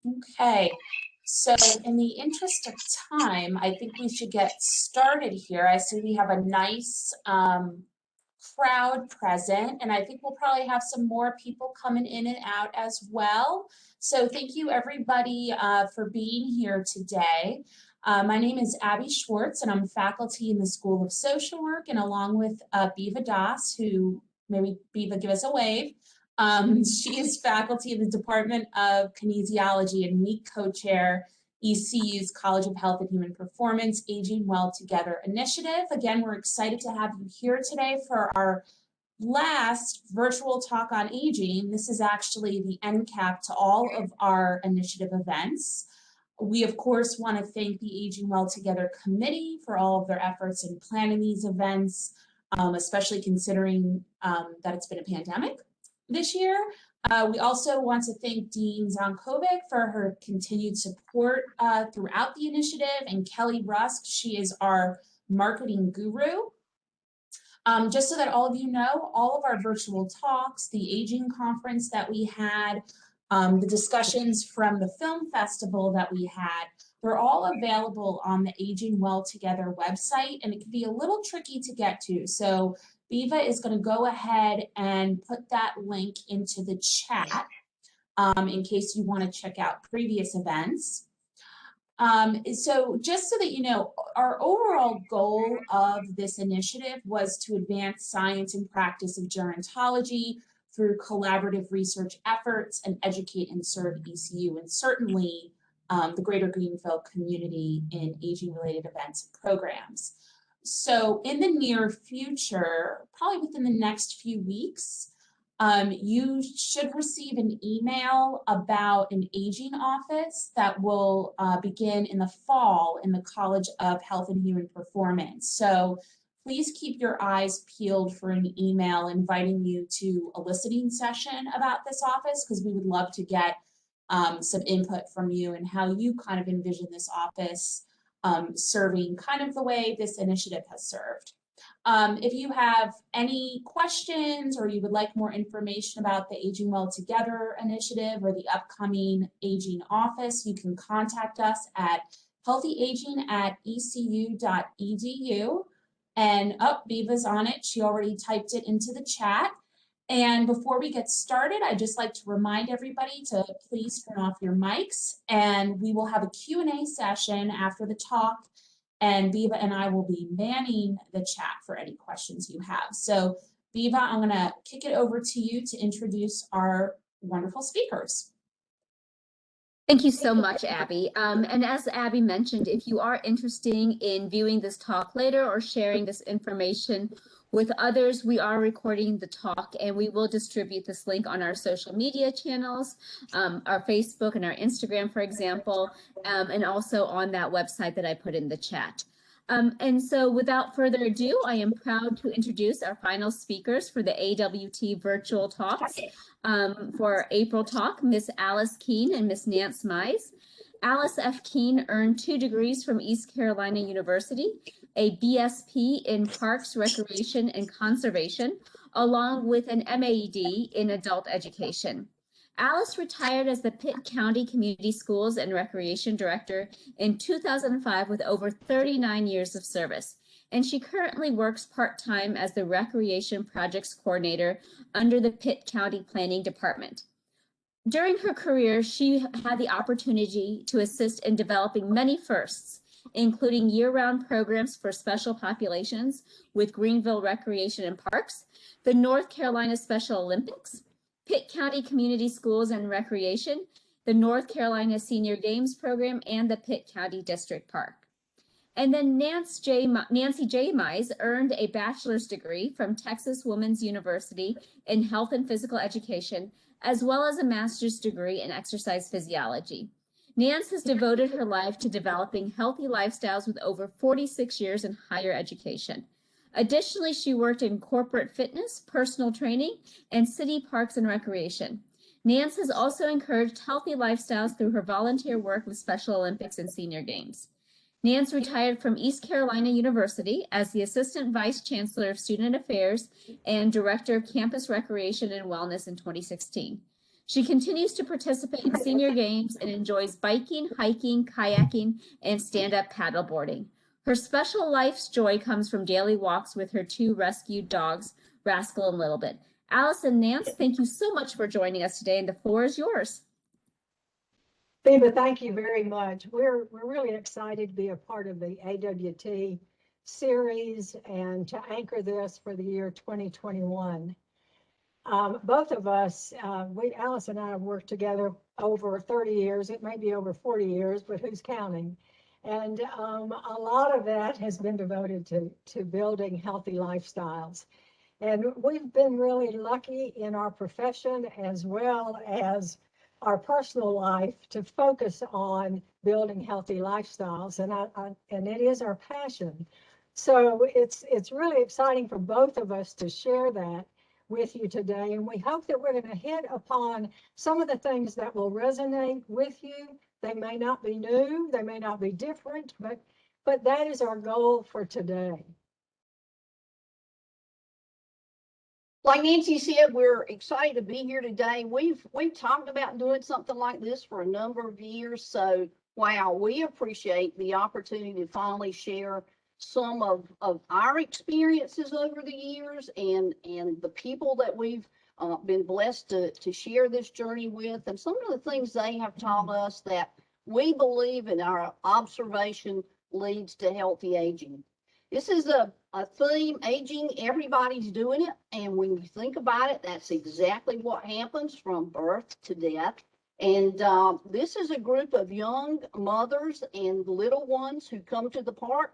Okay, so in the interest of time, I think we should get started here. I see we have a nice crowd present, and I think we'll probably have some more people coming in and out as well. So thank you everybody for being here today. My name is Abby Schwartz, and I'm faculty in the School of Social Work, and along with Biva Das, who maybe Biva give us a wave. She is faculty in the Department of Kinesiology and we co-chair ECU's College of Health and Human Performance Aging Well Together initiative. Again, we're excited to have you here today for our last virtual talk on aging. This is actually the end cap to all of our initiative events. We, of course, want to thank the Aging Well Together Committee for all of their efforts in planning these events, especially considering that it's been a pandemic this year. We also want to thank Dean Zonkovic for her continued support throughout the initiative, and Kelly Rusk, she is our marketing guru. Just so that all of you know, all of our virtual talks, the aging conference that we had, the discussions from the film festival that we had, they're all available on the Aging Well Together website, and it can be a little tricky to get to. So Biva is going to go ahead and put that link into the chat in case you want to check out previous events. So just so that you know, our overall goal of this initiative was to advance science and practice of gerontology through collaborative research efforts and educate and serve ECU, and certainly the greater Greenville community in aging-related events and programs. So in the near future, probably within the next few weeks, you should receive an email about an aging office that will begin in the fall in the College of Health and Human Performance. So please keep your eyes peeled for an email inviting you to a listening session about this office, because we would love to get some input from you and how you kind of envision this office serving kind of the way this initiative has served. If you have any questions or you would like more information about the Aging Well Together initiative or the upcoming aging office, you can contact us at healthyaging@ecu.edu. And Biva's on it. She already typed it into the chat. And before we get started, I'd just like to remind everybody to please turn off your mics, and we will have a Q&A session after the talk, and Biva and I will be manning the chat for any questions you have. So Biva, I'm going to kick it over to you to introduce our wonderful speakers. Thank you so much, Abby. And as Abby mentioned, if you are interested in viewing this talk later or sharing this information with others, we are recording the talk and we will distribute this link on our social media channels, our Facebook and our Instagram, for example, and also on that website that I put in the chat. And so without further ado, I am proud to introduce our final speakers for the AWT virtual talks. For our April talk, Ms. Alice Keene and Ms. Nance Mize. Alice F. Keene earned 2 degrees from East Carolina University, a BSP in Parks, Recreation, and Conservation, along with an MAED in Adult Education. Alice retired as the Pitt County Community Schools and Recreation Director in 2005 with over 39 years of service, and she currently works part-time as the Recreation Projects Coordinator under the Pitt County Planning Department. During her career, she had the opportunity to assist in developing many firsts, including year-round programs for special populations with Greenville Recreation and Parks, the North Carolina Special Olympics, Pitt County Community Schools and Recreation, the North Carolina Senior Games Program, and the Pitt County District Park. And then Nancy J. Mize earned a bachelor's degree from Texas Women's University in Health and Physical Education, as well as a master's degree in exercise physiology. Nance has devoted her life to developing healthy lifestyles with over 46 years in higher education. Additionally, she worked in corporate fitness, personal training, and city parks and recreation. Nance has also encouraged healthy lifestyles through her volunteer work with Special Olympics and Senior Games. Nance retired from East Carolina University as the Assistant Vice Chancellor of Student Affairs and Director of Campus Recreation and Wellness in 2016. She continues to participate in senior games and enjoys biking, hiking, kayaking, and stand-up paddleboarding. Her special life's joy comes from daily walks with her two rescued dogs, Rascal and Littlebit. Alice and Nance, thank you so much for joining us today, and the floor is yours. Phoebe, thank you very much. We're really excited to be a part of the AWT series and to anchor this for the year 2021. Both of us, Alice and I have worked together over 30 years. It may be over 40 years, but who's counting? And a lot of that has been devoted to building healthy lifestyles. And we've been really lucky in our profession as well as our personal life to focus on building healthy lifestyles. And it is our passion. So it's really exciting for both of us to share that with you today. And we hope that we're going to hit upon some of the things that will resonate with you. They may not be new, they may not be different, but that is our goal for today. Like Nancy said, we're excited to be here today. We've talked about doing something like this for a number of years. So wow, we appreciate the opportunity to finally share some of our experiences over the years and the people that we've been blessed to share this journey with, and some of the things they have taught us that we believe in our observation leads to healthy aging. This is a theme, aging, everybody's doing it. And when you think about it, that's exactly what happens from birth to death. And this is a group of young mothers and little ones who come to the park.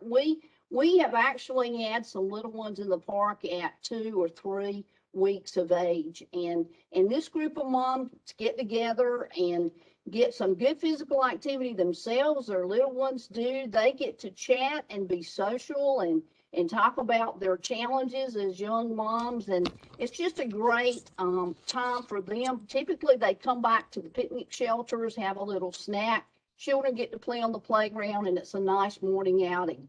We have actually had some little ones in the park at 2 or 3 weeks of age. And this group of moms get together and get some good physical activity themselves. Their little ones do. They get to chat and be social and talk about their challenges as young moms. And it's just a great time for them. Typically, they come back to the picnic shelters, have a little snack. Children get to play on the playground, and it's a nice morning outing.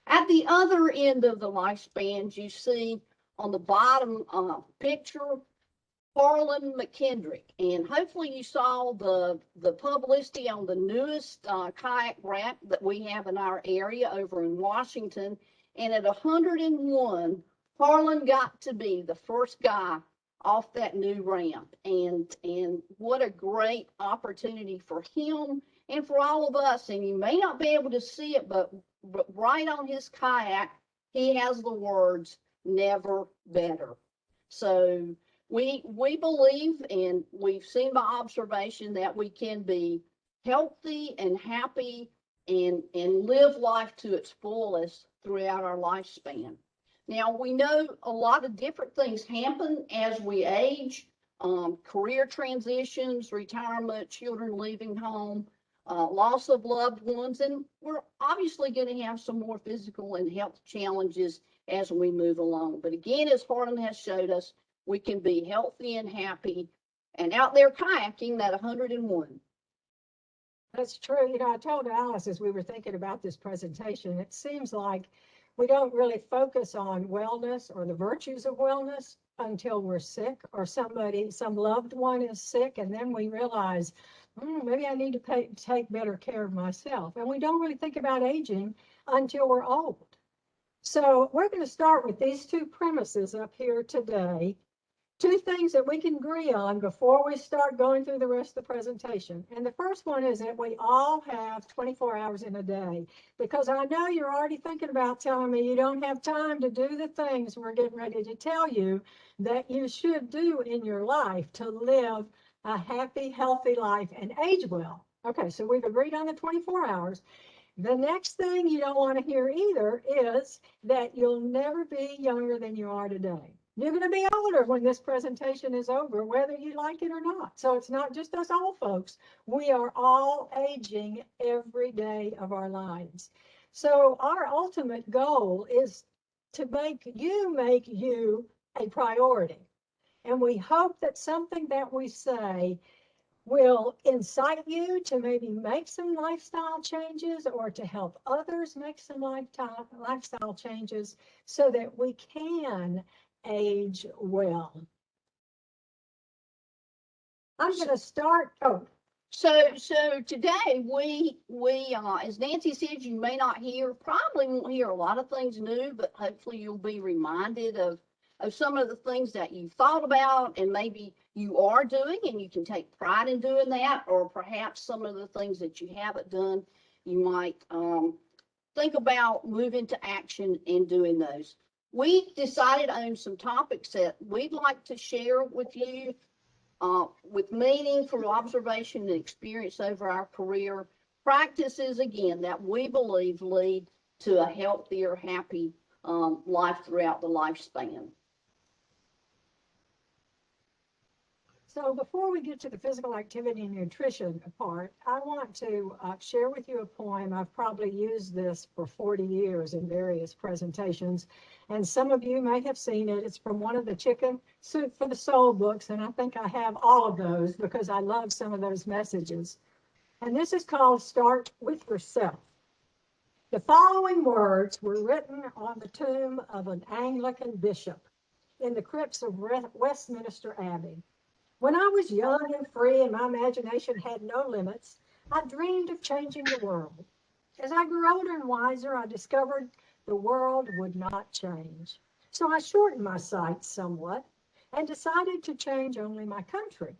At the other end of the lifespans, you see on the bottom picture, Harlan McKendrick, and hopefully you saw the publicity on the newest kayak ramp that we have in our area over in Washington. And at 101, Harlan got to be the first guy off that new ramp. And what a great opportunity for him and for all of us. And you may not be able to see it, but right on his kayak, he has the words, "Never better." So we believe, and we've seen by observation, that we can be healthy and happy and live life to its fullest throughout our lifespan. Now, we know a lot of different things happen as we age, career transitions, retirement, children leaving home, loss of loved ones, and we're obviously going to have some more physical and health challenges as we move along. But again, as Harlan has showed us, we can be healthy and happy and out there kayaking at 101. That's true. You know, I told Alice as we were thinking about this presentation, it seems like we don't really focus on wellness or the virtues of wellness until we're sick or some loved one is sick, and then we realize, maybe I need to take better care of myself. And we don't really think about aging until we're old. So we're going to start with these 2 premises up here today. 2 things that we can agree on before we start going through the rest of the presentation. And the first one is that we all have 24 hours in a day, because I know you're already thinking about telling me you don't have time to do the things we're getting ready to tell you that you should do in your life to live a happy, healthy life and age well. Okay, so we've agreed on the 24 hours. The next thing you don't want to hear either is that you'll never be younger than you are today. You're going to be older when this presentation is over, whether you like it or not. So it's not just us old folks. We are all aging every day of our lives. So our ultimate goal is to make you a priority. And we hope that something that we say will incite you to maybe make some lifestyle changes or to help others make some lifestyle changes so that we can age well. I'm going to start. Oh, So today we as Nancy said, you may not hear, probably won't hear a lot of things new, but hopefully you'll be reminded of some of the things that you thought about and maybe you are doing and you can take pride in doing that, or perhaps some of the things that you haven't done, you might think about moving to action and doing those. We decided on some topics that we'd like to share with you, with meaningful observation and experience over our career, practices again that we believe lead to a healthier, happy life throughout the lifespan. so before we get to the physical activity and nutrition part, I want to share with you a poem. I've probably used this for 40 years in various presentations, and some of you may have seen it. It's from one of the Chicken Soup for the Soul books, and I think I have all of those because I love some of those messages. And this is called Start With Yourself. The following words were written on the tomb of an Anglican bishop in the crypts of Westminster Abbey. When I was young and free and my imagination had no limits, I dreamed of changing the world. As I grew older and wiser, I discovered the world would not change. So I shortened my sights somewhat and decided to change only my country.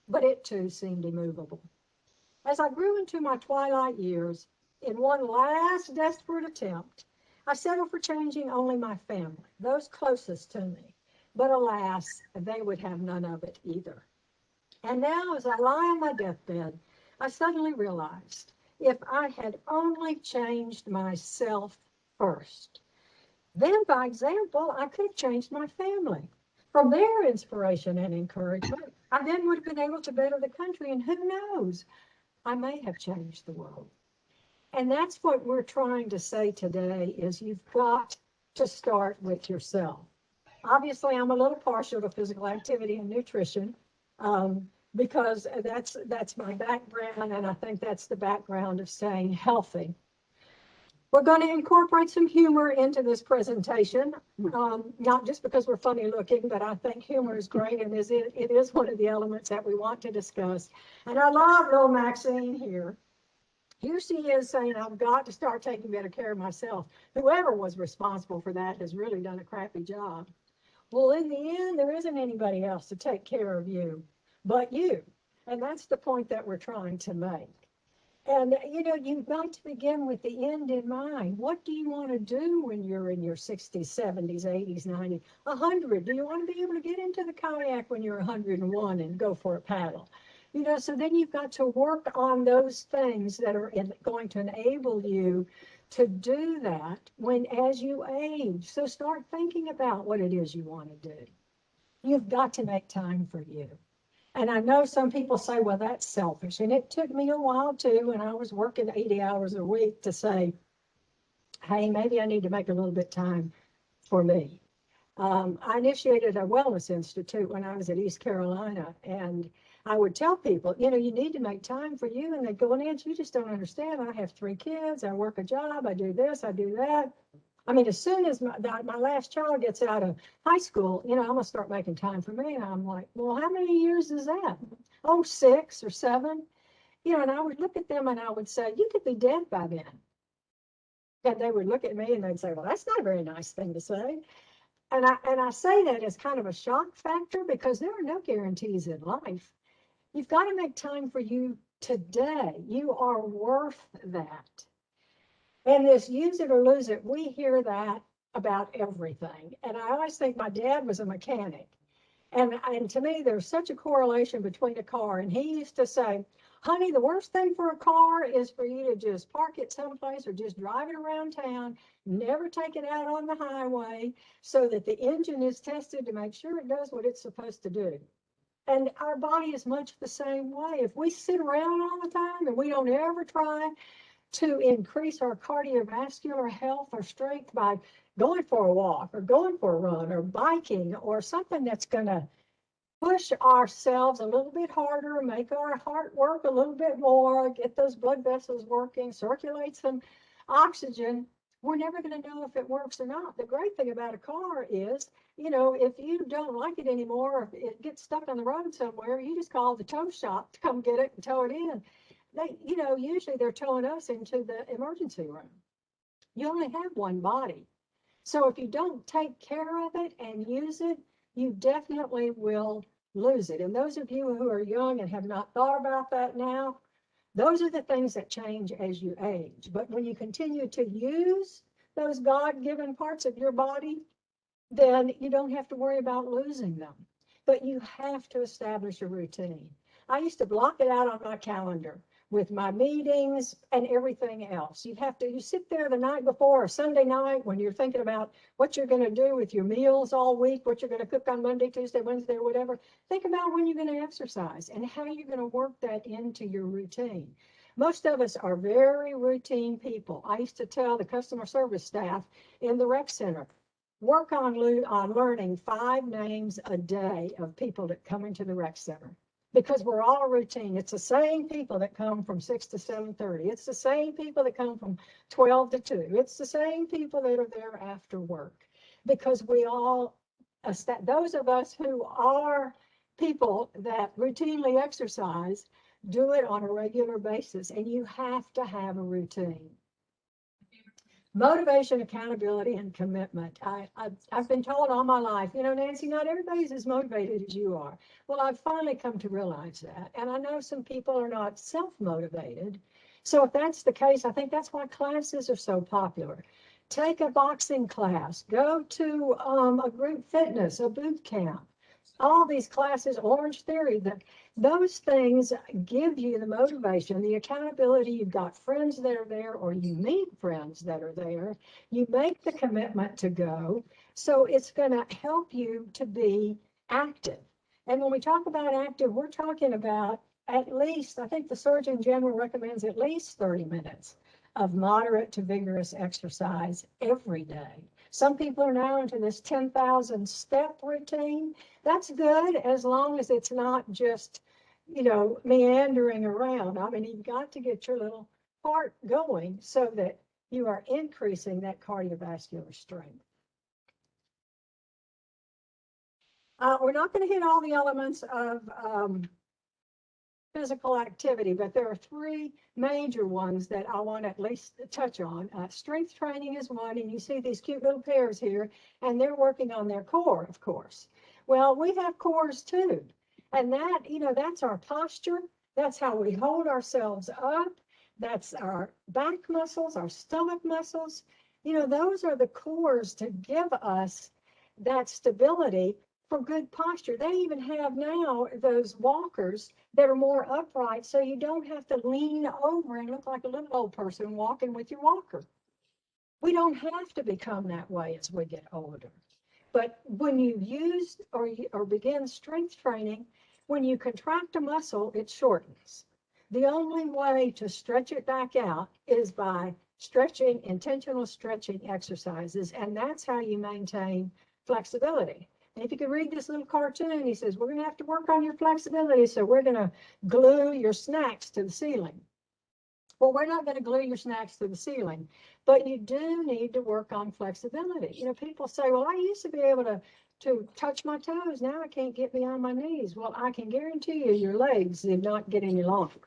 But it too seemed immovable. As I grew into my twilight years, in one last desperate attempt, I settled for changing only my family, those closest to me. But alas, they would have none of it either. And now, as I lie on my deathbed, I suddenly realized if I had only changed myself first, then by example, I could have changed my family. From their inspiration and encouragement, I then would have been able to better the country, and who knows, I may have changed the world. And that's what we're trying to say today is you've got to start with yourself. Obviously, I'm a little partial to physical activity and nutrition because that's my background, and I think that's the background of staying healthy. We're going to incorporate some humor into this presentation, not just because we're funny looking, but I think humor is great, and it is one of the elements that we want to discuss. And I love little Maxine here. Here she is saying, I've got to start taking better care of myself. Whoever was responsible for that has really done a crappy job. Well, in the end, there isn't anybody else to take care of you but you. And that's the point that we're trying to make. And, you've got to begin with the end in mind. What do you want to do when you're in your 60s, 70s, 80s, 90s, 100? Do you want to be able to get into the kayak when you're 101 and go for a paddle? So then you've got to work on those things that are going to enable you to do that as you age. So start thinking about what it is you want to do. You've got to make time for you. And I know some people say, well, that's selfish. And it took me a while too, when I was working 80 hours a week, to say, hey, maybe I need to make a little bit of time for me. I initiated a wellness institute when I was at East Carolina, and I would tell people, you need to make time for you. And they'd go, Nancy, you just don't understand. I have 3 kids. I work a job. I do this. I do that. I mean, as soon as my last child gets out of high school, I'm going to start making time for me. And I'm like, well, how many years is that? Oh, 6 or 7. And I would look at them and I would say, you could be dead by then. And they would look at me and they'd say, well, that's not a very nice thing to say. And I say that as kind of a shock factor because there are no guarantees in life. You've got to make time for you today. You are worth that. And this use it or lose it, we hear that about everything. And I always think my dad was a mechanic. And to me, there's such a correlation between a car. And he used to say, honey, the worst thing for a car is for you to just park it someplace or just drive it around town, never take it out on the highway so that the engine is tested to make sure it does what it's supposed to do. And our body is much the same way. If we sit around all the time and we don't ever try to increase our cardiovascular health or strength by going for a walk or going for a run or biking or something that's going to push ourselves a little bit harder, make our heart work a little bit more, get those blood vessels working, circulate some oxygen, we're never going to know if it works or not. The great thing about a car is, you know, if you don't like it anymore, or if it gets stuck on the road somewhere, you just call the tow shop to come get it and tow it in. They, you know, usually they're towing us into the emergency room. You only have one body. So if you don't take care of it and use it, you definitely will lose it. And those of you who are young and have not thought about that now, those are the things that change as you age. But when you continue to use those God-given parts of your body, then you don't have to worry about losing them. But you have to establish a routine. I used to block it out on my calendar with my meetings and everything else. You sit there the night before or Sunday night when you're thinking about what you're going to do with your meals all week, what you're going to cook on Monday, Tuesday, Wednesday, or whatever. Think about when you're going to exercise and how you're going to work that into your routine. Most of us are very routine people. I used to tell the customer service staff in the rec center, work on learning 5 names a day of people that come into the rec center, because we're all routine. It's the same people that come from 6 to 7:30. It's the same people that come from 12 to 2. It's the same people that are there after work, because we all, those of us who are people that routinely exercise, do it on a regular basis, and you have to have a routine. Motivation, accountability, and commitment. I've been told all my life, you know, Nancy, not everybody's as motivated as you are. Well, I've finally come to realize that. And I know some people are not self-motivated. So if that's the case, I think that's why classes are so popular. Take a boxing class, go to a group fitness, a boot camp. All these classes, Orange Theory, those things give you the motivation, the accountability. You've got friends that are there, or you meet friends that are there. You make the commitment to go. So it's going to help you to be active. And when we talk about active, we're talking about at least, I think the Surgeon General recommends at least 30 minutes of moderate to vigorous exercise every day. Some people are now into this 10,000 step routine. That's good as long as it's not just, you know, meandering around. I mean, you've got to get your little heart going so that you are increasing that cardiovascular strength. We're not going to hit all the elements of physical activity, but there are 3 major ones that I want to at least touch on. Strength training is one, and you see these cute little pairs here, and they're working on their core, of course. Well, we have cores too, and that, you know, that's our posture. That's how we hold ourselves up. That's our back muscles, our stomach muscles. You know, those are the cores to give us that stability for good posture. They even have now those walkers that are more upright, so you don't have to lean over and look like a little old person walking with your walker. We don't have to become that way as we get older. But when you use or begin strength training, when you contract a muscle, it shortens. The only way to stretch it back out is by stretching, intentional stretching exercises, and that's how you maintain flexibility. And if you could read this little cartoon, he says, we're going to have to work on your flexibility, so we're going to glue your snacks to the ceiling. Well, we're not going to glue your snacks to the ceiling, but you do need to work on flexibility. You know, people say, well, I used to be able to touch my toes. Now I can't get beyond my knees. Well, I can guarantee you your legs did not get any longer.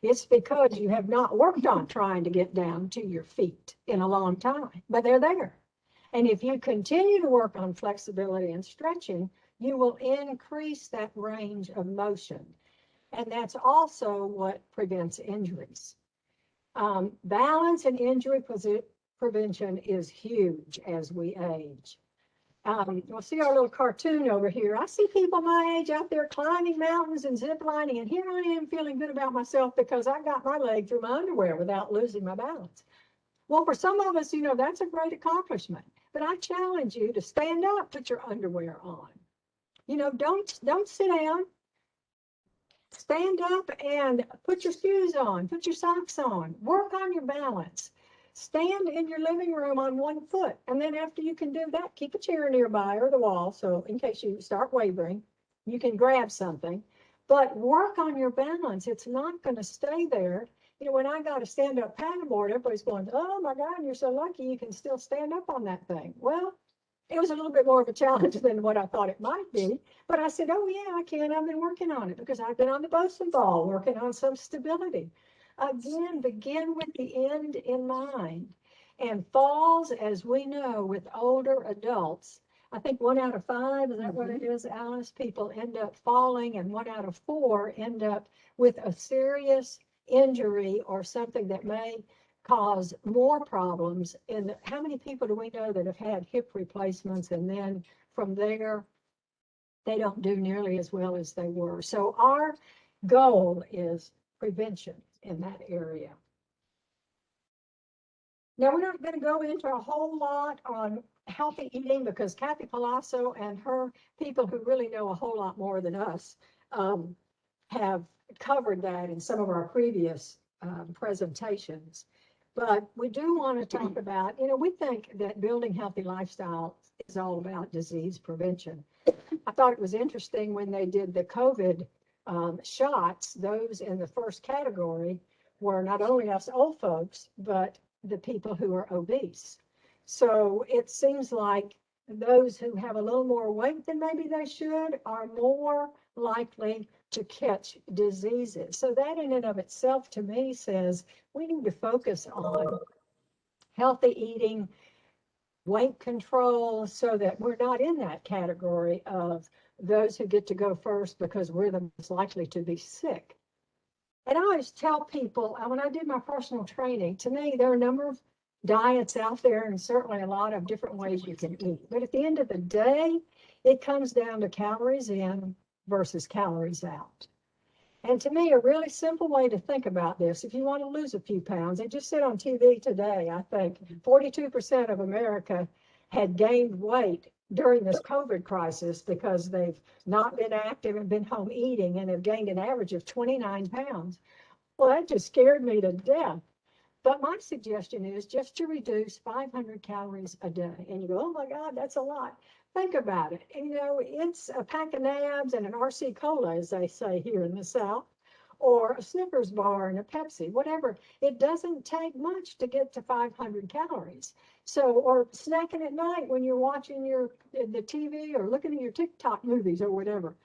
It's because you have not worked on trying to get down to your feet in a long time, but they're there. And if you continue to work on flexibility and stretching, you will increase that range of motion. And that's also what prevents injuries. Balance and injury prevention is huge as we age. You'll see our little cartoon over here. I see people my age out there climbing mountains and zip lining, and here I am feeling good about myself because I got my leg through my underwear without losing my balance. Well, for some of us, you know, that's a great accomplishment. But I challenge you to stand up, put your underwear on. You know, don't sit down. Stand up and put your shoes on, put your socks on, work on your balance. Stand in your living room on one foot. And then after you can do that, keep a chair nearby or the wall. So in case you start wavering, you can grab something. But work on your balance. It's not going to stay there when I got a stand-up paddleboard, everybody's going, oh my God, you're so lucky you can still stand up on that thing. Well, it was a little bit more of a challenge than what I thought it might be. But I said, oh yeah, I can. I've been working on it because I've been on the Bosun ball, working on some stability. Again, begin with the end in mind. And falls, as we know, with older adults, I think 1 out of 5, is that what it is, Alice? People end up falling, and 1 out of 4 end up with a serious injury or something that may cause more problems. And how many people do we know that have had hip replacements and then from there they don't do nearly as well as they were? So our goal is prevention in that area. Now, we're not going to go into a whole lot on healthy eating because Kathy Palazzo and her people who really know a whole lot more than us have covered that in some of our previous presentations. But we do want to talk about, we think that building healthy lifestyle is all about disease prevention. I thought it was interesting when they did the COVID shots, those in the first category were not only us old folks, but the people who are obese. So it seems like those who have a little more weight than maybe they should are more likely to catch diseases. So that in and of itself to me says we need to focus on healthy eating, weight control, so that we're not in that category of those who get to go first because we're the most likely to be sick. And I always tell people, when I did my personal training, to me, there are a number of diets out there and certainly a lot of different ways you can eat. But at the end of the day, it comes down to calories in versus calories out. And to me, a really simple way to think about this, if you want to lose a few pounds, and just said on TV today, I think 42% of America had gained weight during this COVID crisis because they've not been active and been home eating and have gained an average of 29 pounds. Well, that just scared me to death. But my suggestion is just to reduce 500 calories a day. And you go, oh my God, that's a lot. Think about it. And, it's a pack of nabs and an RC Cola, as they say here in the South, or a Snickers bar and a Pepsi, whatever. It doesn't take much to get to 500 calories. So, or snacking at night when you're watching the TV or looking at your TikTok movies or whatever.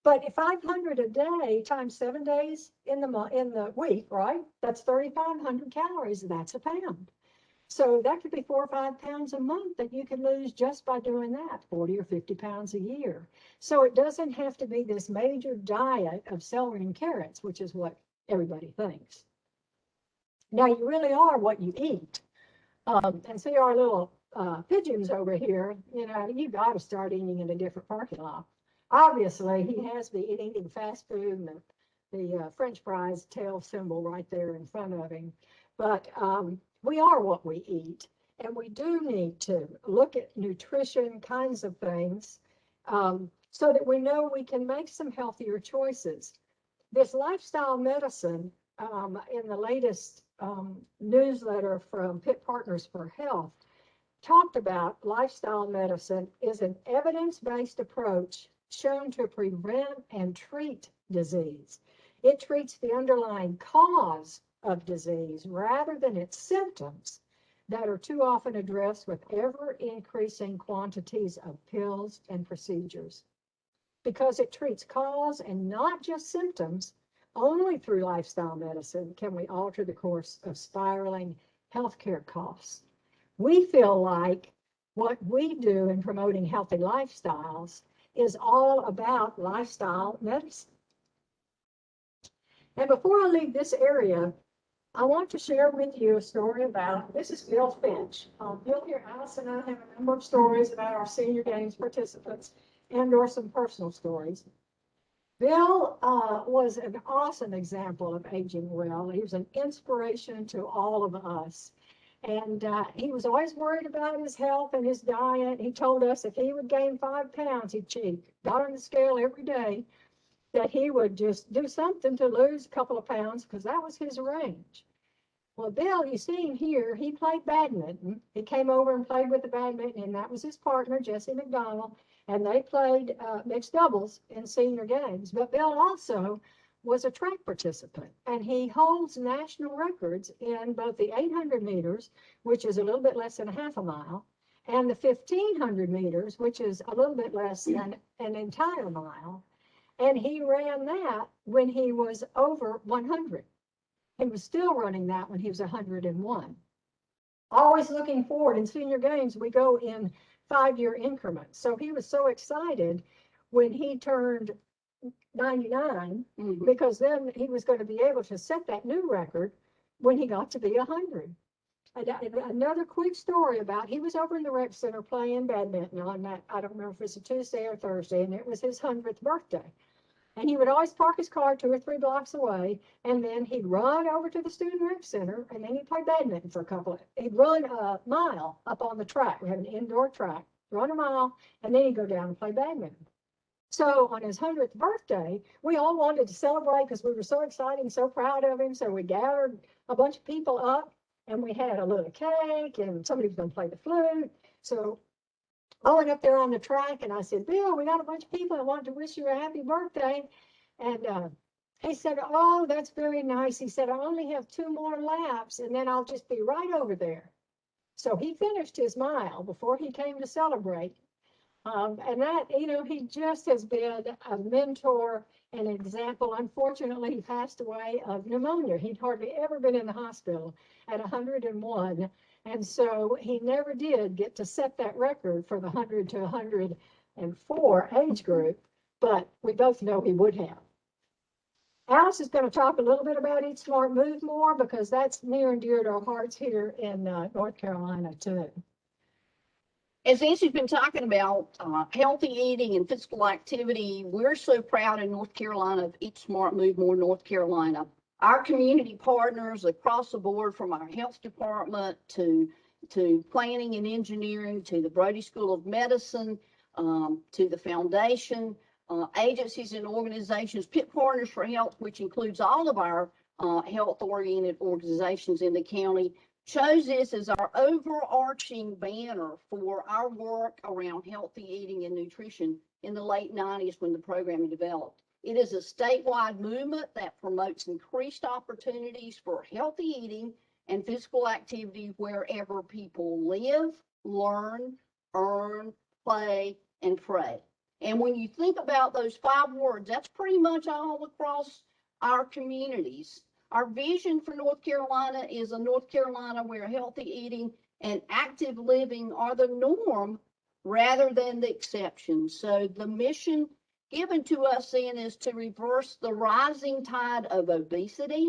But if 500 a day times 7 days in the week, right? That's 3,500 calories. That's a pound. So that could be 4 or 5 pounds a month that you can lose just by doing that, 40 or 50 pounds a year. So it doesn't have to be this major diet of celery and carrots, which is what everybody thinks. Now you really are what you eat. And see our little pigeons over here, you got to start eating in a different parking lot. Obviously, he has been eating fast food and the French fries tail symbol right there in front of him. But we are what we eat. And we do need to look at nutrition kinds of things so that we know we can make some healthier choices. This lifestyle medicine in the latest newsletter from Pitt Partners for Health talked about lifestyle medicine is an evidence-based approach shown to prevent and treat disease. It treats the underlying cause of disease rather than its symptoms that are too often addressed with ever-increasing quantities of pills and procedures. Because it treats cause and not just symptoms, only through lifestyle medicine can we alter the course of spiraling healthcare costs. We feel like what we do in promoting healthy lifestyles is all about lifestyle medicine. And before I leave this area, I want to share with you a story about, this is Bill Finch. Bill here, Alice and I have a number of stories about our senior games participants and or some personal stories. Bill was an awesome example of aging well. He was an inspiration to all of us. And he was always worried about his health and his diet. He told us if he would gain 5 pounds, he got on the scale every day, that he would just do something to lose a couple of pounds because that was his range. Well, Bill, you see him here, he played badminton. He came over and played with the badminton, and that was his partner, Jesse McDonald, and they played mixed doubles in senior games. But Bill also was a track participant, and he holds national records in both the 800 meters, which is a little bit less than a half a mile, and the 1500 meters, which is a little bit less than an entire mile. And he ran that when he was over 100. He was still running that when he was 101. Always looking forward. In senior games, we go in 5-year increments. So he was so excited when he turned 99, because then he was going to be able to set that new record when he got to be 100. Another quick story about, he was over in the rec center playing badminton on that, I don't remember if it was a Tuesday or Thursday, and it was his 100th birthday. And he would always park his car 2 or 3 blocks away, and then he'd run over to the student rec center, and then he'd play badminton for he'd run a mile up on the track. We have an indoor track, run a mile, and then he'd go down and play badminton. So on his 100th birthday, we all wanted to celebrate because we were so excited and so proud of him. So we gathered a bunch of people up, and we had a little cake, and somebody was going to play the flute. So I went up there on the track, and I said, Bill, we got a bunch of people that want to wish you a happy birthday. And he said, oh, that's very nice. He said, I only have 2 more laps, and then I'll just be right over there. So he finished his mile before he came to celebrate. And that, he just has been a mentor, an example. Unfortunately, he passed away of pneumonia. He'd hardly ever been in the hospital at 101. And so he never did get to set that record for the 100 to 104 age group, but we both know he would have. Alice is going to talk a little bit about Eat Smart, Move More, because that's near and dear to our hearts here in North Carolina, too. As Nancy's been talking about healthy eating and physical activity, we're so proud in North Carolina of Eat Smart, Move More North Carolina. Our community partners across the board, from our health department to planning and engineering, to the Brody School of Medicine, to the foundation, agencies and organizations, Pit Partners for Health, which includes all of our health-oriented organizations in the county, chose this as our overarching banner for our work around healthy eating and nutrition in the late 90s when the program developed. It is a statewide movement that promotes increased opportunities for healthy eating and physical activity wherever people live, learn, earn, play, and pray. And when you think about those 5 words, that's pretty much all across our communities. Our vision for North Carolina is a North Carolina where healthy eating and active living are the norm rather than the exception. So the mission given to us then is to reverse the rising tide of obesity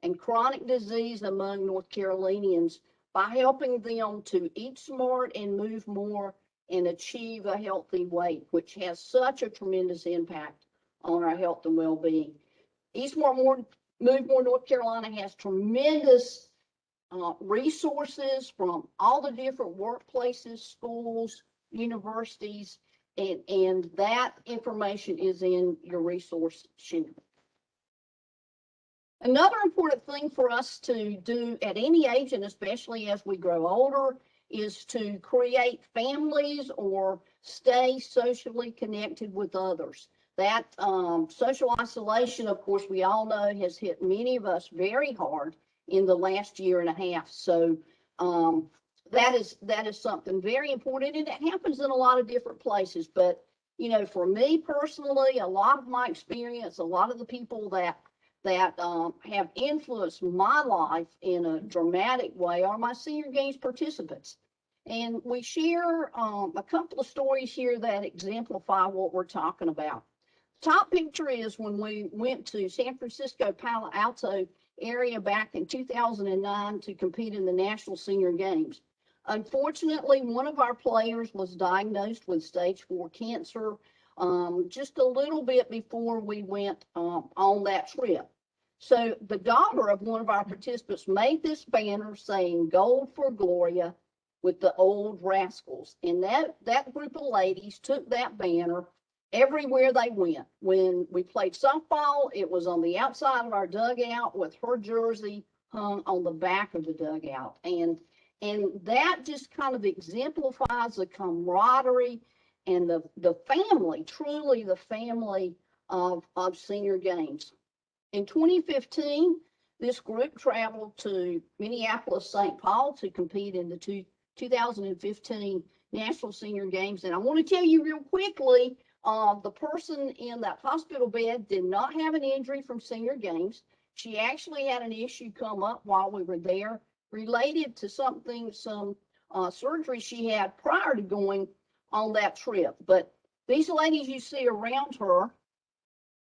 and chronic disease among North Carolinians by helping them to eat smart and move more and achieve a healthy weight, which has such a tremendous impact on our health and well-being. Eat Smart, Move More North Carolina has tremendous resources from all the different workplaces, schools, universities, and that information is in your resource sheet. Another important thing for us to do at any age, and especially as we grow older, is to create families or stay socially connected with others. That social isolation, of course, we all know has hit many of us very hard in the last year and a half. So that is something very important, and it happens in a lot of different places. But, for me personally, a lot of my experience, a lot of the people that have influenced my life in a dramatic way are my senior games participants. And we share a couple of stories here that exemplify what we're talking about. Top picture is when we went to San Francisco, Palo Alto area back in 2009 to compete in the National Senior Games. Unfortunately, one of our players was diagnosed with stage 4 cancer just a little bit before we went on that trip. So the daughter of one of our participants made this banner saying "Gold for Gloria" with the old rascals. And that group of ladies took that banner everywhere they went. When we played softball, it was on the outside of our dugout with her jersey hung on the back of the dugout. And that just kind of exemplifies the camaraderie and the family, truly the family of senior games. In 2015, this group traveled to Minneapolis, St. Paul to compete in the 2015 National Senior Games. And I want to tell you real quickly, the person in that hospital bed did not have an injury from Senior Games. She actually had an issue come up while we were there related to some surgery she had prior to going on that trip. But these ladies you see around her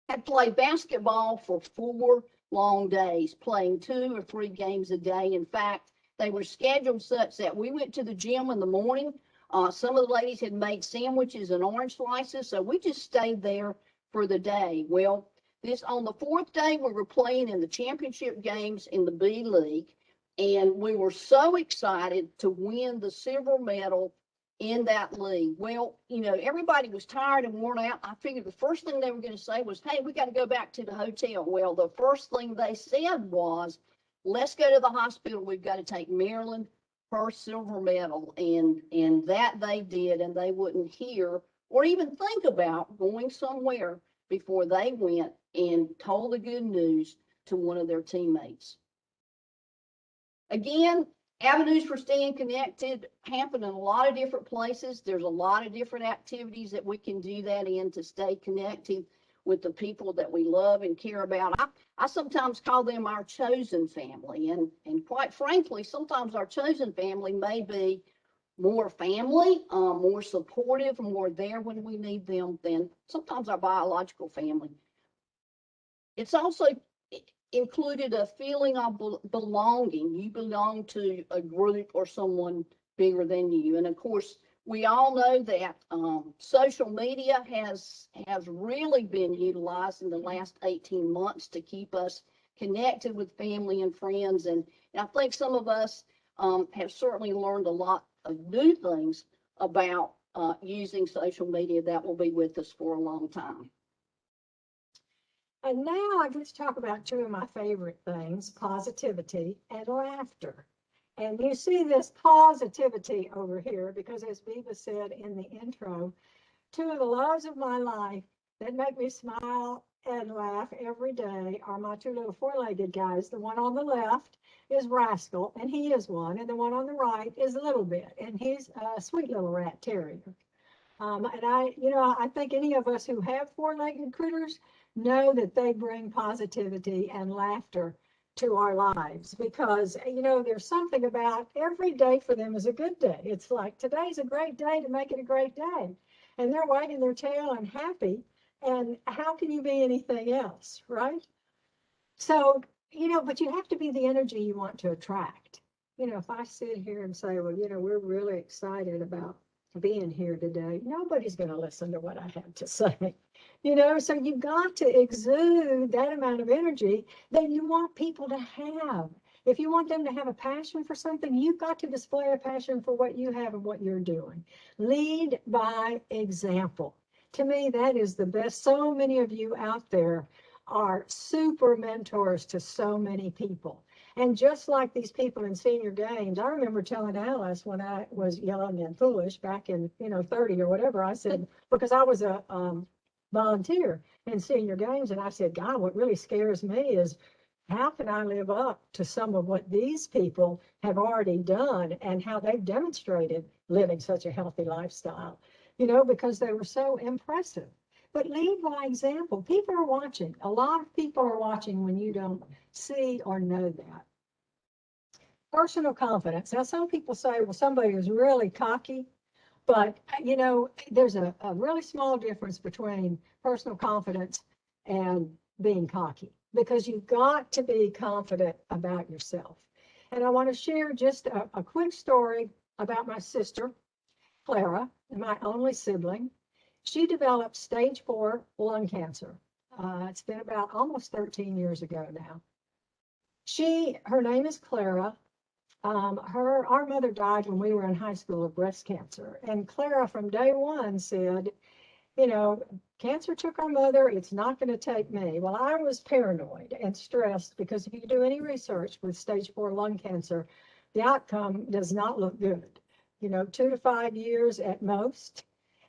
had played basketball for 4 long days, playing 2 or 3 games a day. In fact, they were scheduled such that we went to the gym in the morning. Some of the ladies had made sandwiches and orange slices, so we just stayed there for the day. Well, on the 4th day, we were playing in the championship games in the B League, and we were so excited to win the silver medal in that league. Well, everybody was tired and worn out. I figured the first thing they were going to say was, hey, we got to go back to the hotel. Well, the first thing they said was, let's go to the hospital. We've got to take Marilyn her silver medal. And that they did, and they wouldn't hear or even think about going somewhere before they went and told the good news to one of their teammates. Again, avenues for staying connected happen in a lot of different places. There's a lot of different activities that we can do that in to stay connected with the people that we love and care about. I sometimes call them our chosen family. And quite frankly, sometimes our chosen family may be more family, more supportive, more there when we need them than sometimes our biological family. It's also included a feeling of belonging. You belong to a group or someone bigger than you. And of course, we all know that social media has really been utilized in the last 18 months to keep us connected with family and friends. And I think some of us have certainly learned a lot of new things about using social media that will be with us for a long time. And now I get to talk about 2 of my favorite things, positivity and laughter. And you see this positivity over here because, as Viva said in the intro, 2 of the loves of my life that make me smile and laugh every day are my 2 little 4-legged guys. The one on the left is Rascal, and he is one, and the one on the right is Little Bit, and he's a sweet little rat terrier. And I think any of us who have 4-legged critters know that they bring positivity and laughter to our lives because, there's something about every day for them is a good day. It's like, today's a great day to make it a great day. And they're wagging their tail and happy. And how can you be anything else, right? So, but you have to be the energy you want to attract. If I sit here and say, well, we're really excited about being here today, nobody's going to listen to what I have to say. So you've got to exude that amount of energy that you want people to have. If you want them to have a passion for something, you've got to display a passion for what you have and what you're doing. Lead by example. To me, that is the best. So many of you out there are super mentors to so many people. And just like these people in Senior Games, I remember telling Alice when I was young and foolish back in, 30 or whatever, I said, because I was a volunteer in Senior Games, and I said, God, what really scares me is how can I live up to some of what these people have already done and how they've demonstrated living such a healthy lifestyle, because they were so impressive. But lead by example. People are watching. A lot of people are watching when you don't see or know that. Personal confidence. Now, some people say, well, somebody is really cocky, but, there's a really small difference between personal confidence and being cocky, because you've got to be confident about yourself. And I want to share just a quick story about my sister, Clara, my only sibling. She developed stage 4 lung cancer. It's been about almost 13 years ago now. Her name is Clara. Our mother died when we were in high school of breast cancer. And Clara from day one said, cancer took our mother, it's not going to take me. Well, I was paranoid and stressed because if you do any research with stage 4 lung cancer, the outcome does not look good. 2 to 5 years at most.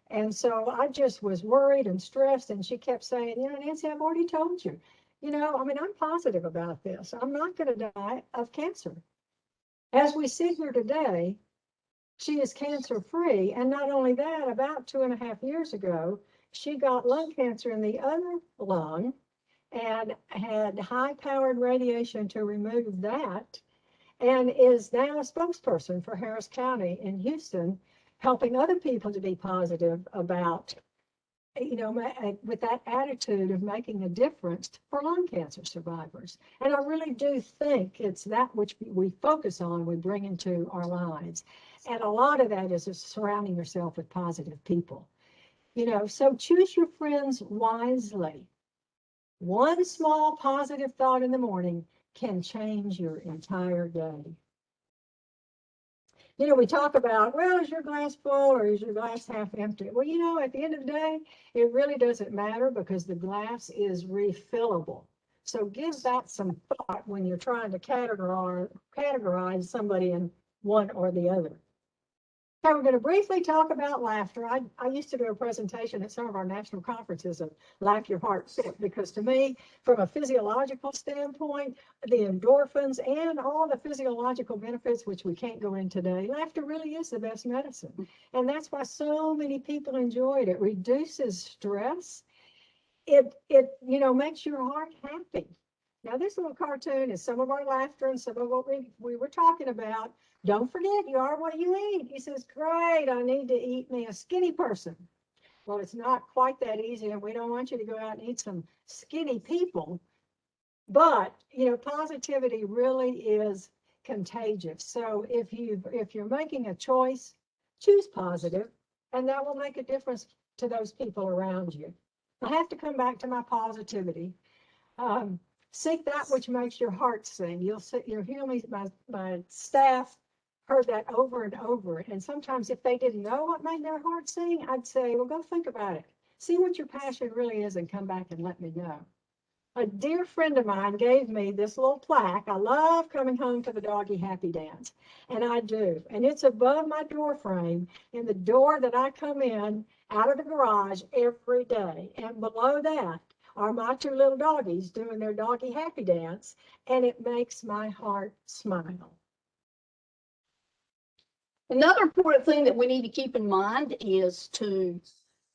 And so I just was worried and stressed, and she kept saying, Nancy, I've already told you, you know, I mean, I'm positive about this. I'm not going to die of cancer. As we sit here today, she is cancer free. And not only that, about 2.5 years ago, she got lung cancer in the other lung and had high powered radiation to remove that, and is now a spokesperson for Harris County in Houston, helping other people to be positive about, you know, with that attitude of making a difference for lung cancer survivors. And I really do think it's that which we focus on, we bring into our lives. And a lot of that is just surrounding yourself with positive people. You know, so choose your friends wisely. One small positive thought in the morning can change your entire day. You know, we talk about, well, is your glass full or is your glass half empty? Well, you know, at the end of the day, it really doesn't matter because the glass is refillable. So give that some thought when you're trying to categorize somebody in one or the other. Okay, we're going to briefly talk about laughter. I used to do a presentation at some of our national conferences of Laugh Your Heart Sick, because to me, from a physiological standpoint, the endorphins and all the physiological benefits, which we can't go in today, laughter really is the best medicine. And that's why so many people enjoy it. It reduces stress. It you know, makes your heart happy. Now, this little cartoon is some of our laughter and some of what we were talking about. Don't forget, you are what you eat. He says, great, I need to eat me a skinny person. Well, it's not quite that easy, and we don't want you to go out and eat some skinny people. But, you know, positivity really is contagious. So if you're making a choice, choose positive, and that will make a difference to those people around you. I have to come back to my positivity. Seek that which makes your heart sing. You'll hear me, my staff heard that over and over. And sometimes if they didn't know what made their heart sing, I'd say, well, go think about it. See what your passion really is and come back and let me know. A dear friend of mine gave me this little plaque. I love coming home to the doggy happy dance, and I do. And it's above my door frame in the door that I come in out of the garage every day. And below that are my two little doggies doing their doggy happy dance, and it makes my heart smile. Another important thing that we need to keep in mind is to,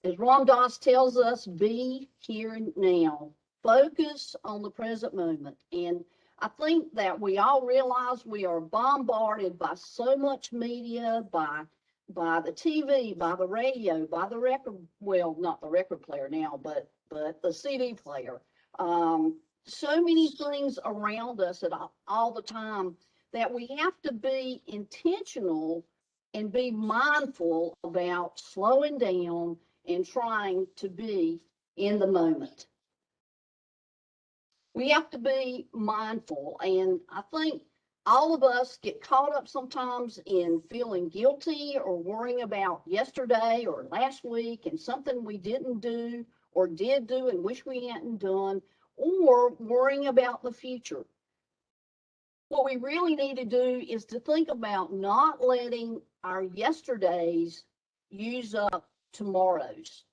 as Ram Dass tells us, be here and now. Focus on the present moment. And I think that we all realize we are bombarded by so much media, by the TV, by the radio, by the record, well, not the record player now, but the CD player. So many things around us at all the time that we have to be intentional and be mindful about slowing down and trying to be in the moment. We have to be mindful, and I think all of us get caught up sometimes in feeling guilty or worrying about yesterday or last week and something we didn't do or did do and wish we hadn't done, or worrying about the future. What we really need to do is to think about not letting our yesterdays use up tomorrows.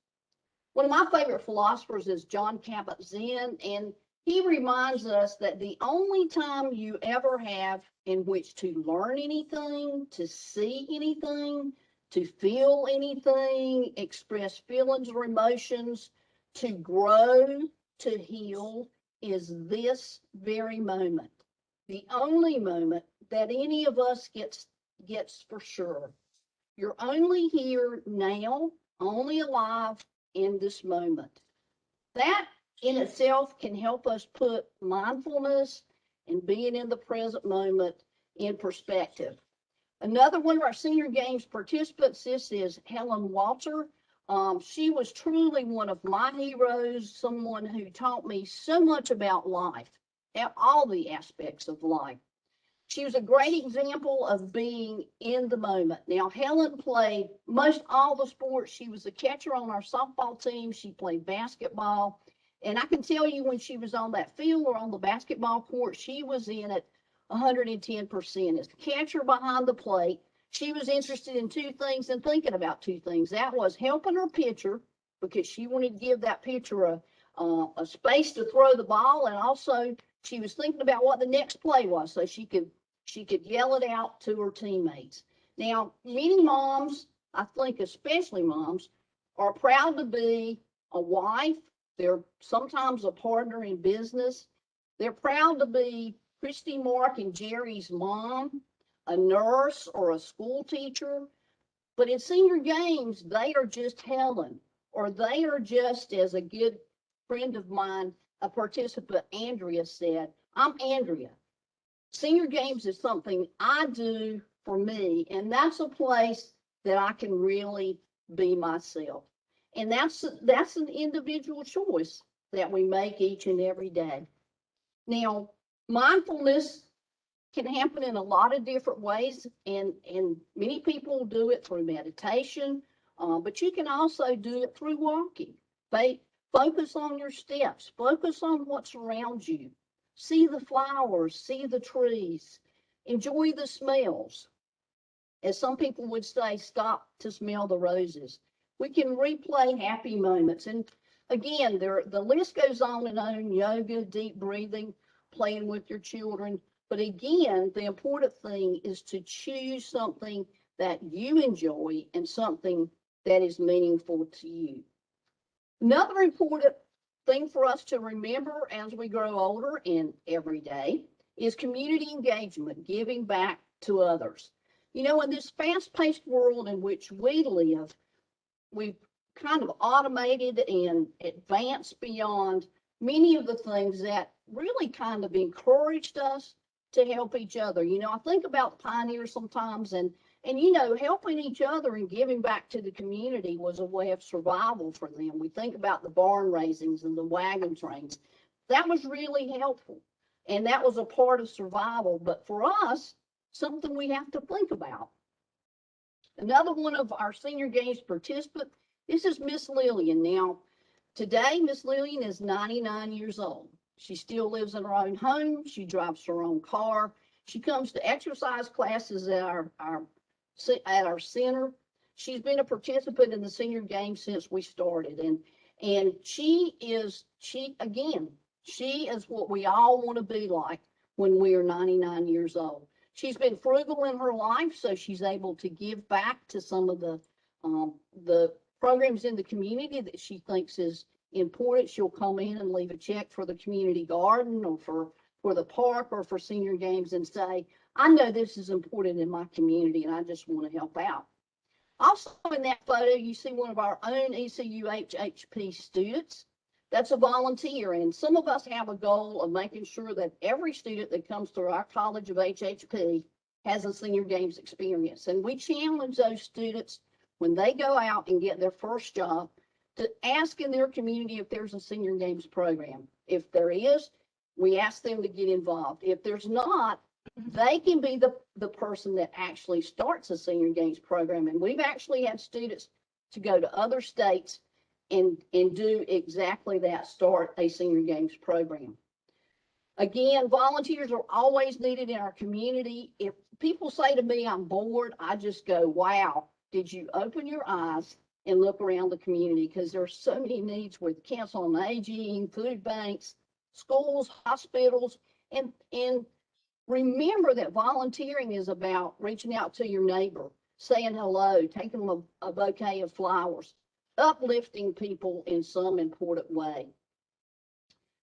One of my favorite philosophers is John Kabat-Zinn, and he reminds us that the only time you ever have in which to learn anything, to see anything, to feel anything, express feelings or emotions, to grow, to heal, is this very moment. The only moment that any of us gets for sure. You're only here now, only alive in this moment. That in itself can help us put mindfulness and being in the present moment in perspective. Another one of our Senior Games participants, this is Helen Walter. She was truly one of my heroes, someone who taught me so much about life, all the aspects of life. She was a great example of being in the moment. Now, Helen played most all the sports. She was a catcher on our softball team. She played basketball. And I can tell you when she was on that field or on the basketball court, she was in it 110%. As the catcher behind the plate, she was interested in two things and thinking about two things. That was helping her pitcher, because she wanted to give that pitcher a space to throw the ball, and also she was thinking about what the next play was, so she could yell it out to her teammates. Now, many moms, I think especially moms, are proud to be a wife. They're sometimes a partner in business. They're proud to be Christy, Mark, and Jerry's mom, a nurse, or a school teacher. But in senior games, they are just Helen, or they are just, as a good friend of mine, a participant, Andrea, said, I'm Andrea. Senior games is something I do for me, and that's a place that I can really be myself. And that's an individual choice that we make each and every day. Now, mindfulness can happen in a lot of different ways, and many people do it through meditation, but you can also do it through walking. Focus on your steps, focus on what's around you. See the flowers, see the trees, enjoy the smells. As some people would say, stop to smell the roses. We can replay happy moments. And again, the list goes on and on: yoga, deep breathing, playing with your children. But again, the important thing is to choose something that you enjoy and something that is meaningful to you. Another important thing for us to remember as we grow older and every day is community engagement, giving back to others. You know, in this fast-paced world in which we live, we've kind of automated and advanced beyond many of the things that really kind of encouraged us to help each other. You know, I think about pioneers sometimes, and you know, helping each other and giving back to the community was a way of survival for them. We think about the barn raisings and the wagon trains. That was really helpful, and that was a part of survival. But for us, something we have to think about. Another one of our senior games participants, this is Miss Lillian. Now, today, Miss Lillian is 99 years old. She still lives in her own home. She drives her own car. She comes to exercise classes at our center. She's been a participant in the senior games since we started. And she is what we all want to be like when we are 99 years old. She's been frugal in her life, so she's able to give back to some of the programs in the community that she thinks is important. She'll come in and leave a check for the community garden or for the park or for senior games and say, I know this is important in my community and I just want to help out. Also in that photo, you see one of our own ECU HHP students. That's a volunteer, and some of us have a goal of making sure that every student that comes through our College of HHP has a senior games experience. And we challenge those students when they go out and get their first job to ask in their community if there's a senior games program. If there is, we ask them to get involved. If there's not, they can be the person that actually starts a senior games program. And we've actually had students to go to other states and do exactly that, start a senior games program. Again, volunteers are always needed in our community. If people say to me, I'm bored, I just go, wow, did you open your eyes and look around the community? Because there's so many needs with Council on Aging, food banks, schools, hospitals, and remember that volunteering is about reaching out to your neighbor, saying hello, taking them a bouquet of flowers, uplifting people in some important way.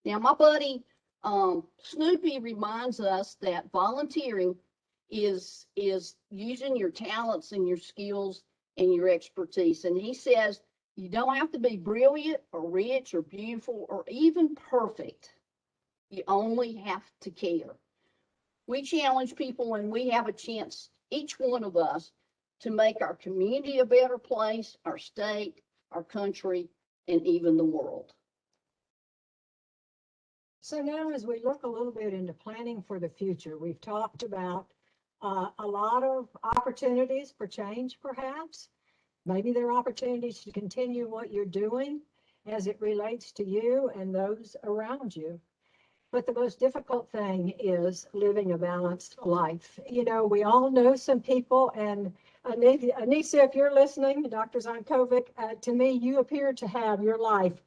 Now, my buddy Snoopy reminds us that volunteering is using your talents and your skills and your expertise. And he says you don't have to be brilliant or rich or beautiful or even perfect. You only have to care. We challenge people when we have a chance, each one of us, to make our community a better place, our state, our country, and even the world. So now as we look a little bit into planning for the future, we've talked about a lot of opportunities for change, perhaps. Maybe there are opportunities to continue what you're doing as it relates to you and those around you. But the most difficult thing is living a balanced life. You know, we all know some people, and Anissa, if you're listening, Dr. Zankovic, to me, you appear to have your life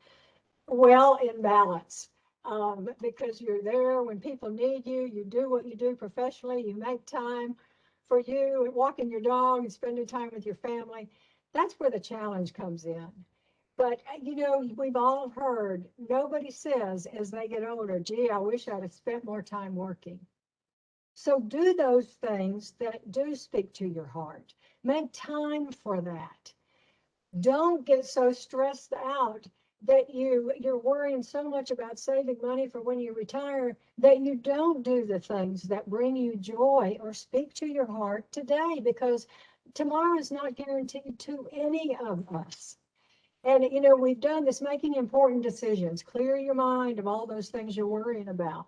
well in balance. Because you're there when people need you, you do what you do professionally, you make time for you, walking your dog and spending time with your family. That's where the challenge comes in. But, we've all heard, nobody says as they get older, gee, I wish I'd have spent more time working. So do those things that do speak to your heart. Make time for that. Don't get so stressed out that you're worrying so much about saving money for when you retire that you don't do the things that bring you joy or speak to your heart today, because tomorrow is not guaranteed to any of us. And we've done this, making important decisions. Clear your mind of all those things you're worrying about.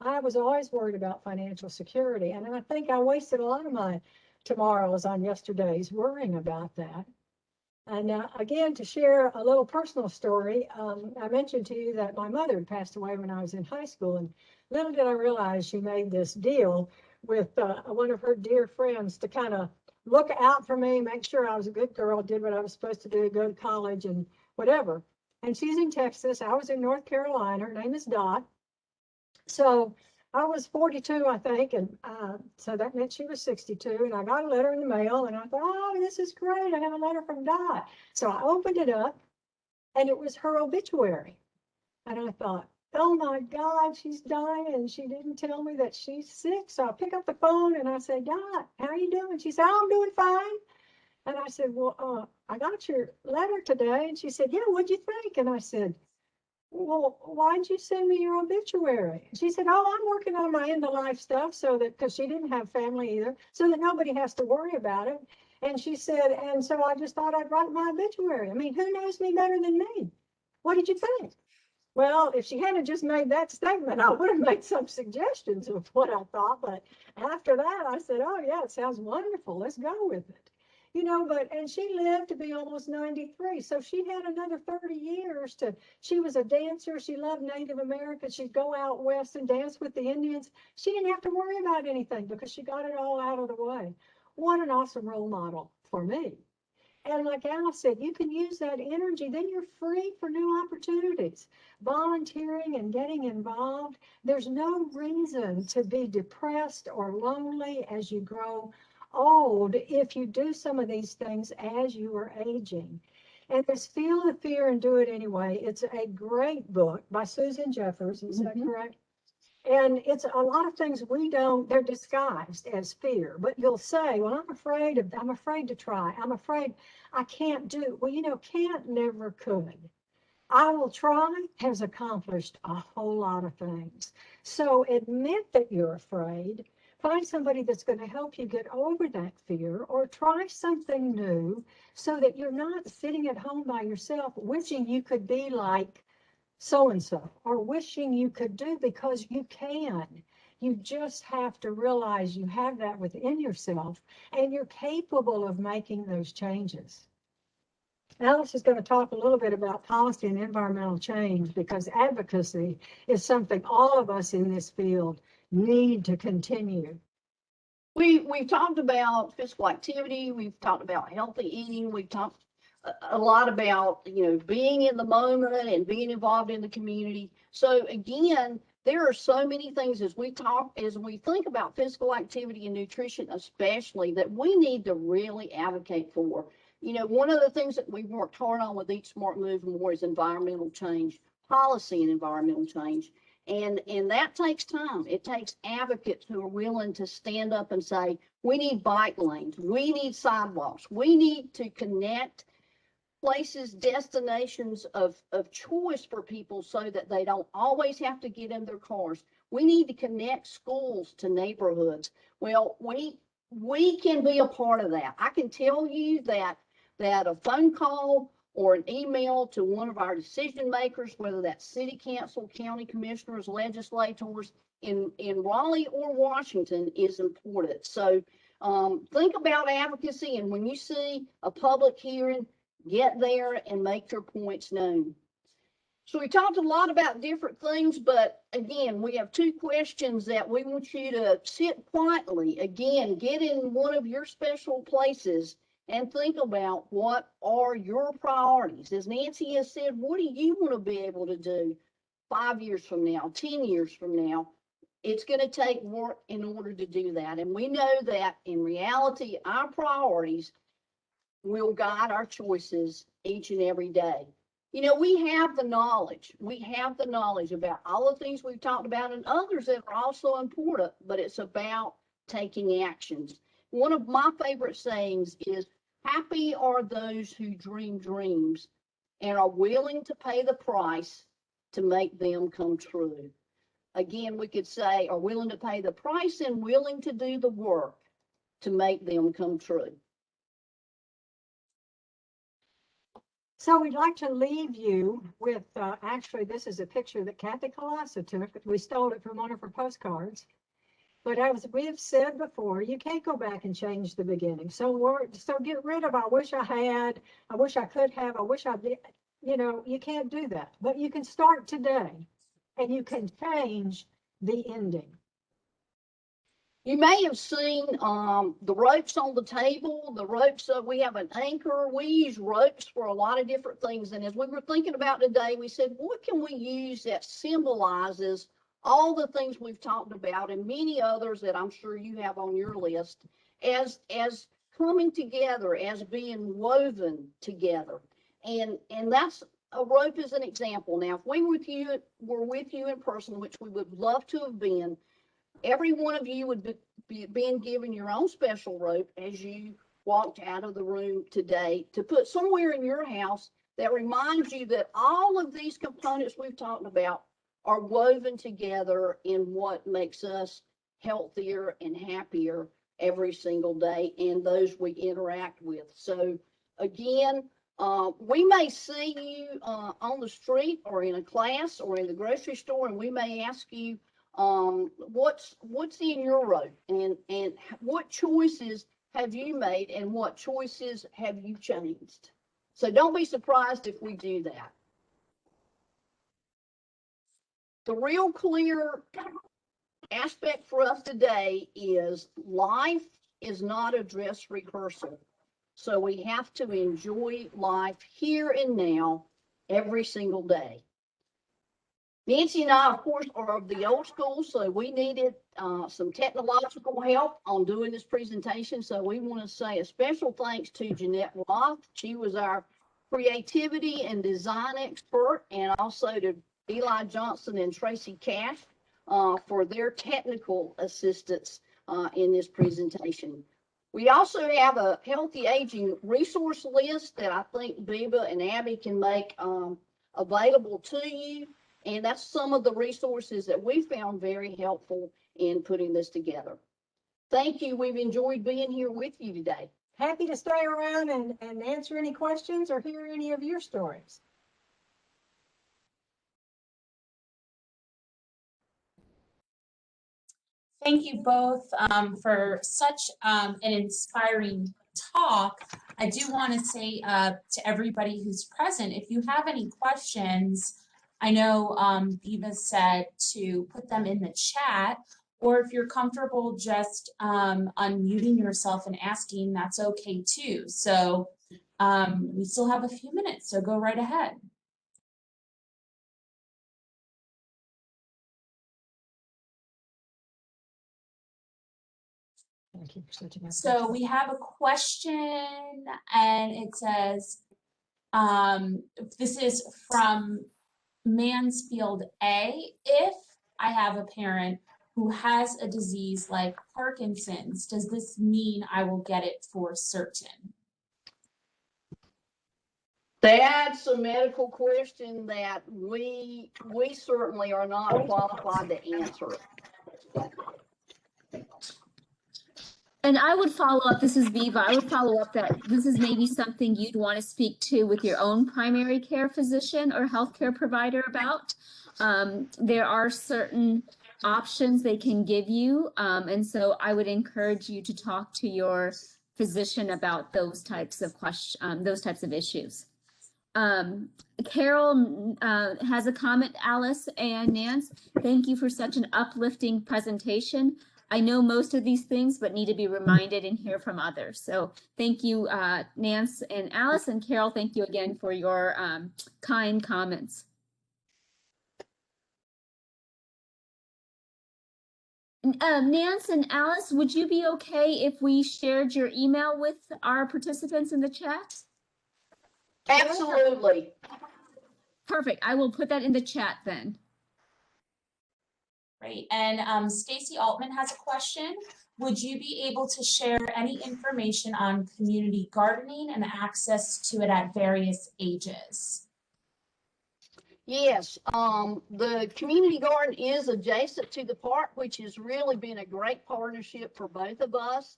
I was always worried about financial security, and I think I wasted a lot of my tomorrows on yesterdays worrying about that. And again, to share a little personal story, I mentioned to you that my mother had passed away when I was in high school, and little did I realize she made this deal with one of her dear friends to kind of look out for me, make sure I was a good girl, did what I was supposed to do, go to college and whatever. And she's in Texas. I was in North Carolina. Her name is Dot. So I was 42, I think, and so that meant she was 62. And I got a letter in the mail, and I thought, oh, this is great. I got a letter from Dot. So I opened it up, and it was her obituary. And I thought, oh my God, she's dying, and she didn't tell me that she's sick. So I pick up the phone, and I said, Dot, how are you doing? She said, oh, I'm doing fine. And I said, well, I got your letter today. And she said, yeah, what'd you think? And I said, well, why'd you send me your obituary? She said, oh, I'm working on my end of life stuff so that, because she didn't have family either, so that nobody has to worry about it. And she said, and so I just thought I'd write my obituary. I mean, who knows me better than me? What did you think? Well, if she hadn't just made that statement, I would have made some suggestions of what I thought. But after that, I said, oh, yeah, it sounds wonderful. Let's go with it. And she lived to be almost 93. So she had another 30 years she was a dancer. She loved Native Americans. She'd go out west and dance with the Indians. She didn't have to worry about anything because she got it all out of the way. What an awesome role model for me. And like Alice said, you can use that energy, then you're free for new opportunities. Volunteering and getting involved. There's no reason to be depressed or lonely as you grow old if you do some of these things as you are aging. And this Feel the Fear and Do It Anyway. It's a great book by Susan Jeffers. Is that correct? And it's a lot of things they're disguised as fear, but you'll say, well, I'm afraid to try. I'm afraid I can't do. Well, can't never could. I will try has accomplished a whole lot of things. So admit that you're afraid. Find somebody that's going to help you get over that fear, or try something new so that you're not sitting at home by yourself wishing you could be like so-and-so, or wishing you could do, because you can. You just have to realize you have that within yourself and you're capable of making those changes. Alice is going to talk a little bit about policy and environmental change, because advocacy is something all of us in this field need to continue. We've talked about physical activity. We've talked about healthy eating. We've talked a lot about, being in the moment and being involved in the community. So again, there are so many things as we think about physical activity and nutrition, especially, that we need to really advocate for. One of the things that we've worked hard on with Eat Smart Move More is environmental change, policy and environmental change. And that takes time. It takes advocates who are willing to stand up and say, we need bike lanes, we need sidewalks, we need to connect places, destinations of choice for people so that they don't always have to get in their cars. We need to connect schools to neighborhoods. Well, we can be a part of that. I can tell you that a phone call or an email to one of our decision makers, whether that's city council, county commissioners, legislators in Raleigh or Washington, is important. So think about advocacy, and when you see a public hearing, get there and make your points known. So we talked a lot about different things, but again, we have 2 questions that we want you to sit quietly. Again, get in one of your special places and think about what are your priorities. As Nancy has said, what do you want to be able to do 5 years from now, 10 years from now? It's going to take work in order to do that. And we know that in reality, our priorities will guide our choices each and every day. You know, we have the knowledge. We have the knowledge about all the things we've talked about and others that are also important, but it's about taking actions. One of my favorite sayings is, happy are those who dream dreams and are willing to pay the price to make them come true. Again, we could say, are willing to pay the price and willing to do the work to make them come true. So we'd like to leave you with, actually, this is a picture that Kathy Colossa took. We stole it from one of her postcards. But as we've said before, you can't go back and change the beginning. So get rid of, I wish I had, I wish I could have, I wish I did. You know, you can't do that. But you can start today and you can change the ending. You may have seen the ropes on the table, the ropes, we have an anchor. We use ropes for a lot of different things. And as we were thinking about today, we said, what can we use that symbolizes all the things we've talked about and many others that I'm sure you have on your list as coming together, as being woven together. And that's a rope is an example. Now, if we were with you in person, which we would love to have been, every one of you would be being given your own special rope as you walked out of the room today to put somewhere in your house that reminds you that all of these components we've talked about are woven together in what makes us healthier and happier every single day and those we interact with. So again, we may see you on the street or in a class or in the grocery store, and we may ask you, what's in your rope and what choices have you made and what choices have you changed? So don't be surprised if we do that. The real clear aspect for us today is life is not a dress rehearsal. So we have to enjoy life here and now every single day. Nancy and I, of course, are of the old school, so we needed some technological help on doing this presentation. So we want to say a special thanks to Jeanette Roth. She was our creativity and design expert, and also to Eli Johnson and Tracy Cash for their technical assistance in this presentation. We also have a healthy aging resource list that I think Biba and Abby can make available to you. And that's some of the resources that we found very helpful in putting this together. Thank you. We've enjoyed being here with you today. Happy to stay around and answer any questions or hear any of your stories. Thank you both for such an inspiring talk. I do want to say to everybody who's present, if you have any questions, I know Biba said to put them in the chat, or if you're comfortable just unmuting yourself and asking, that's okay too. So we still have a few minutes, so go right ahead. Thank you for such a So we have a question, and it says, this is from Mansfield A. If I have a parent who has a disease like Parkinson's, does this mean I will get it for certain? That's a medical question that we certainly are not qualified to answer. And I would follow up, this is Viva, I would follow up that this is maybe something you'd want to speak to with your own primary care physician or healthcare provider about. There are certain options they can give you. And so I would encourage you to talk to your physician about those types of those types of issues. Carol has a comment. Alice and Nance, thank you for such an uplifting presentation. I know most of these things, but need to be reminded and hear from others. So thank you, Nance and Alice, and Carol, thank you again for your kind comments. Nance and Alice, would you be okay if we shared your email with our participants in the chat? Absolutely. Perfect. I will put that in the chat then. Great. And Stacy Altman has a question. Would you be able to share any information on community gardening and access to it at various ages? Yes, the community garden is adjacent to the park, which has really been a great partnership for both of us.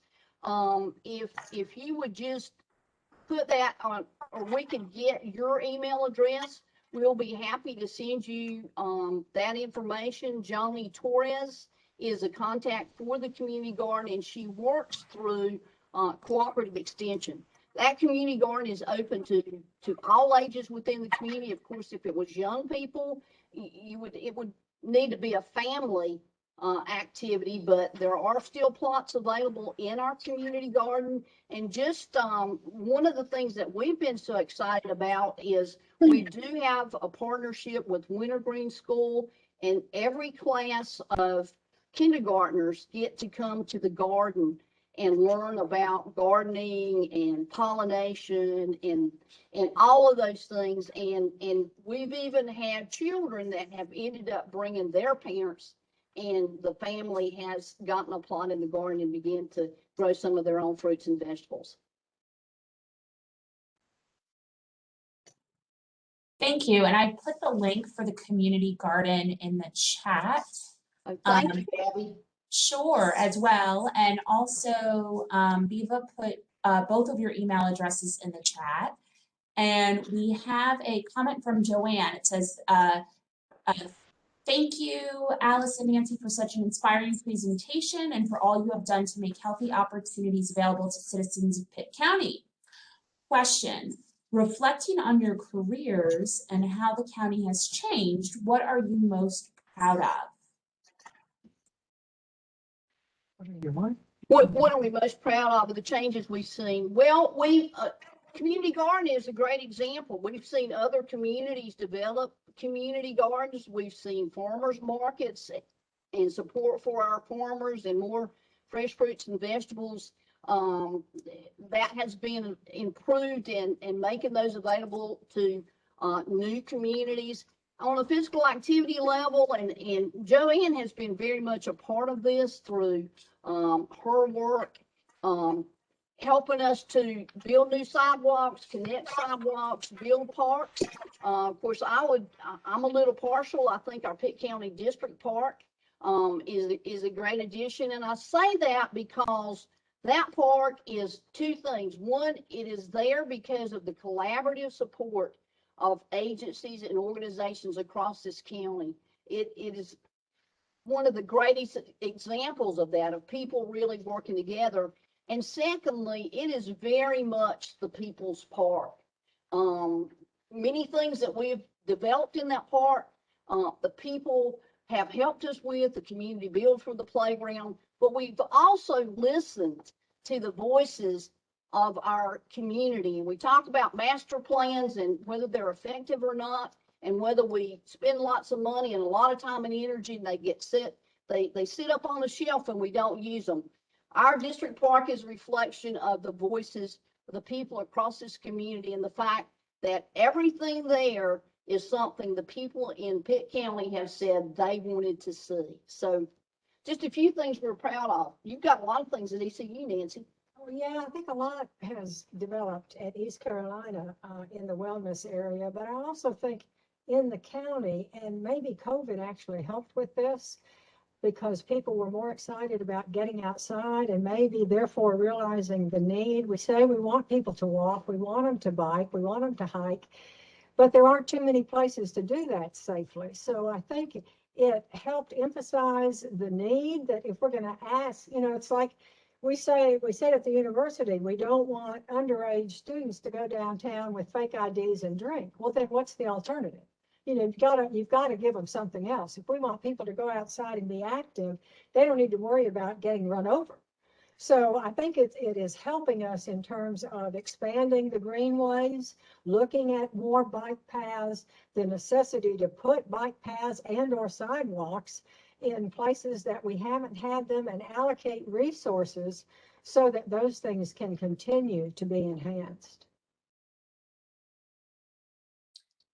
If you would just put that on, or we can get your email address, we'll be happy to send you that information. Joni Torres is a contact for the community garden, and she works through cooperative extension. That community garden is open to all ages within the community. Of course, if it was young people, it would need to be a family activity, but there are still plots available in our community garden. And just one of the things that we've been so excited about is we do have a partnership with Wintergreen School, and every class of kindergartners get to come to the garden and learn about gardening and pollination and all of those things. And we've even had children that have ended up bringing their parents, and the family has gotten a plot in the garden and began to grow some of their own fruits and vegetables. Thank you. And I put the link for the community garden in the chat. Thank you, Abby. Sure, as well. And also, Viva put both of your email addresses in the chat. And we have a comment from Joanne. It says, thank you, Alice and Nancy, for such an inspiring presentation and for all you have done to make healthy opportunities available to citizens of Pitt County. Question, reflecting on your careers and how the county has changed, what are you most proud of? What are we most proud of the changes we've seen? Well, community garden is a great example. We've seen other communities develop community gardens. We've seen farmers markets and support for our farmers and more fresh fruits and vegetables. That has been improved and making those available to new communities. On a physical activity level, and Joanne has been very much a part of this through her work, helping us to build new sidewalks, connect sidewalks, build parks. Of course, I'm a little partial. I think our Pitt County District Park is a great addition. And I say that because that park is two things. One, it is there because of the collaborative support of agencies and organizations across this county. It is one of the greatest examples of that, of people really working together. And secondly, it is very much the people's park. Many things that we've developed in that park, the people have helped us with, the community build for the playground, but we've also listened to the voices of our community. And we talk about master plans and whether they're effective or not, and whether we spend lots of money and a lot of time and energy and they sit up on the shelf and we don't use them. Our district park is a reflection of the voices of the people across this community, and the fact that everything there is something the people in Pitt County have said they wanted to see. So just a few things we're proud of. You've got a lot of things at ECU, Nancy. Oh, yeah, I think a lot has developed at East Carolina in the wellness area, but I also think in the county, and maybe COVID actually helped with this, because people were more excited about getting outside and maybe therefore realizing the need. We say we want people to walk, we want them to bike, we want them to hike, but there aren't too many places to do that safely. So I think it helped emphasize the need that if we're going to ask, it's like we said at the university, we don't want underage students to go downtown with fake IDs and drink. Well, then what's the alternative? you know, you've got to give them something else. If we want people to go outside and be active, they don't need to worry about getting run over. So I think it is helping us in terms of expanding the greenways, looking at more bike paths, the necessity to put bike paths and or sidewalks in places that we haven't had them, and allocate resources so that those things can continue to be enhanced.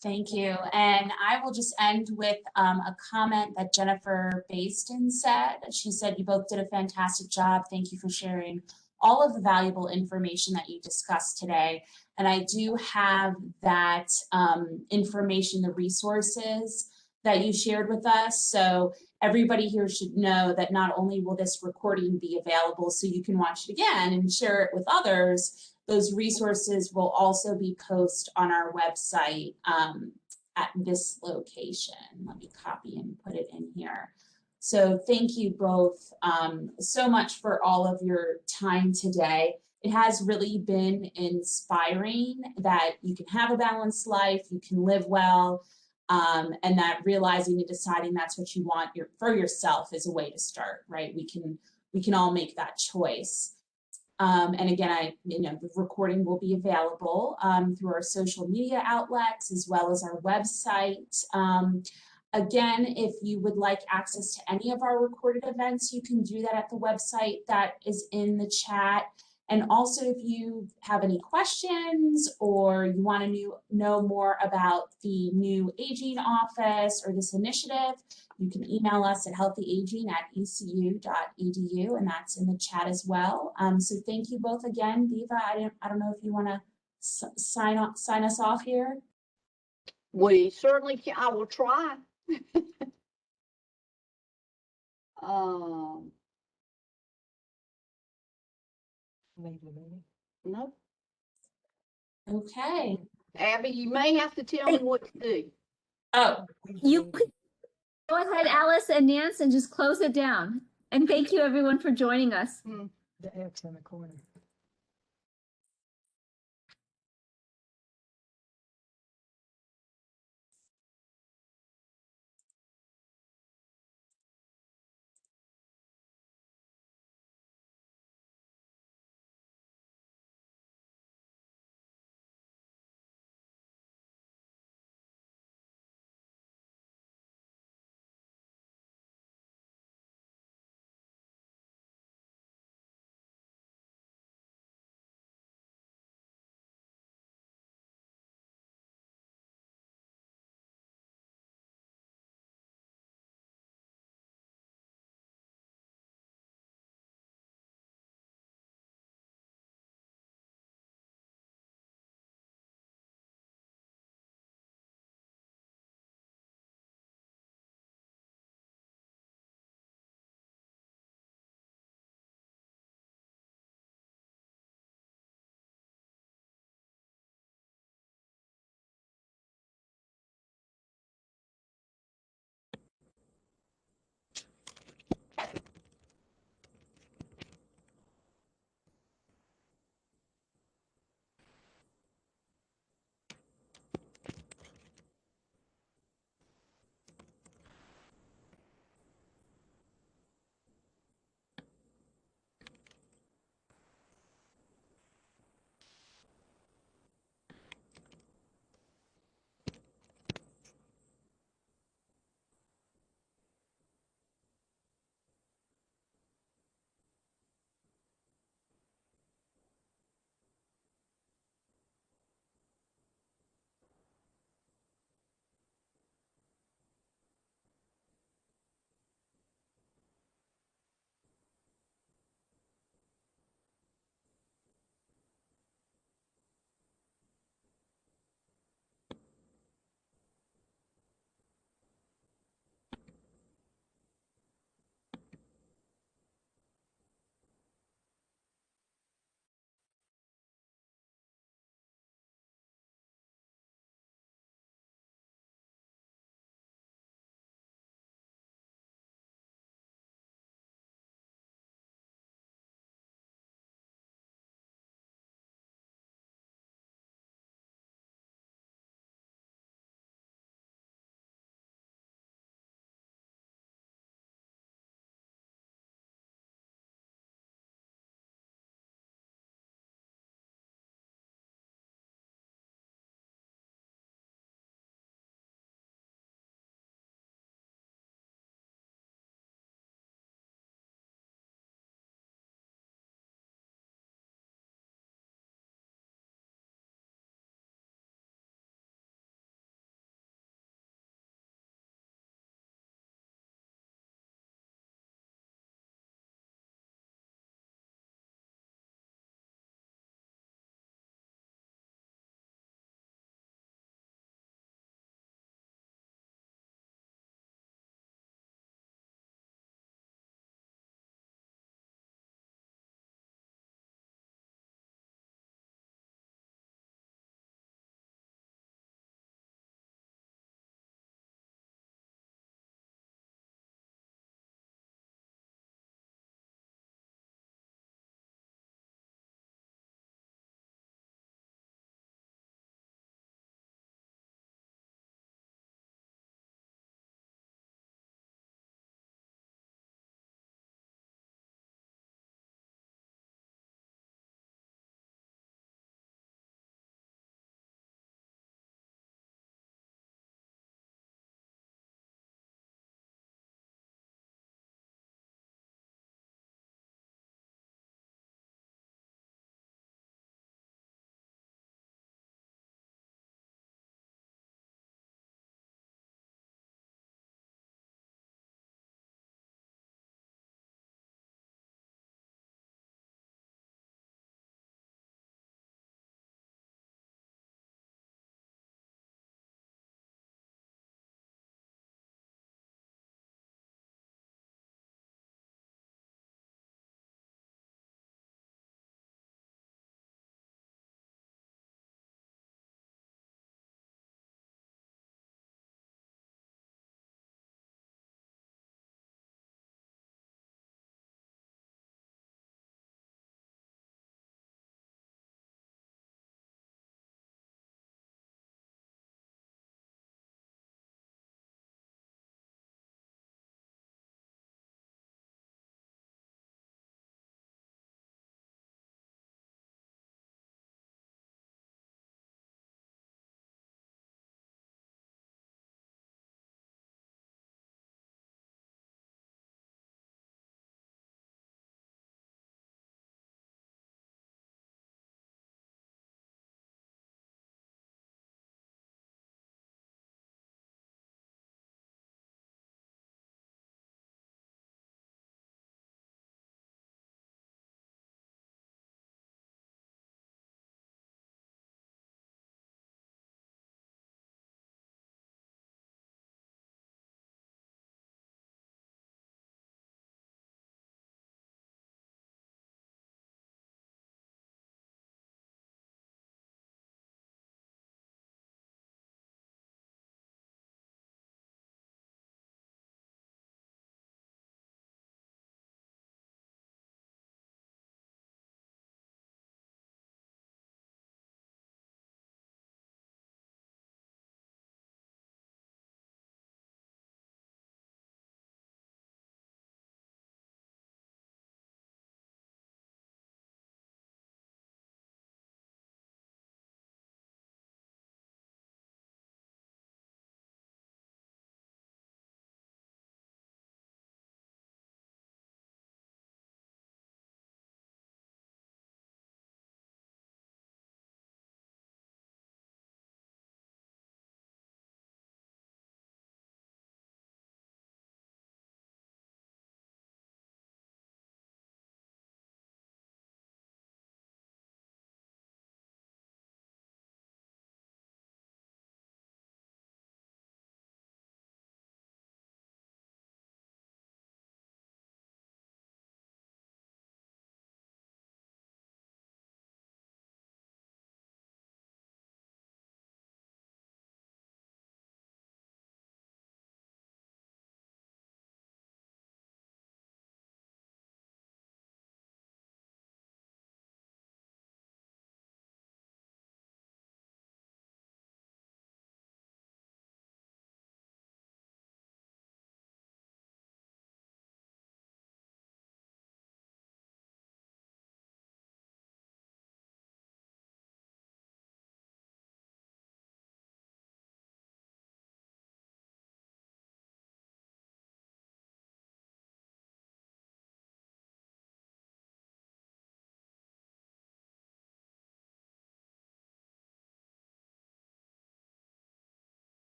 Thank you. And I will just end with a comment that Jennifer Baston said. She said, "You both did a fantastic job. Thank you for sharing all of the valuable information that you discussed today." And I do have that information, the resources that you shared with us. So everybody here should know that not only will this recording be available so you can watch it again and share it with others, those resources will also be posted on our website at this location. Let me copy and put it in here. So thank you both so much for all of your time today. It has really been inspiring that you can have a balanced life, you can live well, and that realizing and deciding that's what you want for yourself is a way to start, right? We can all make that choice. And again, the recording will be available through our social media outlets as well as our website. Again, if you would like access to any of our recorded events, you can do that at the website that is in the chat. And also, if you have any questions or you want to know more about the new aging office or this initiative, you can email us at healthyaging@ecu.edu, and that's in the chat as well. So thank you both again. Viva, I don't know if you want to sign us off here. We certainly can. I will try. No. Okay. Abby, you may have to tell me what to do. Oh, You could go ahead, Alice and Nance, and just close it down. And thank you everyone for joining us. The X in the corner.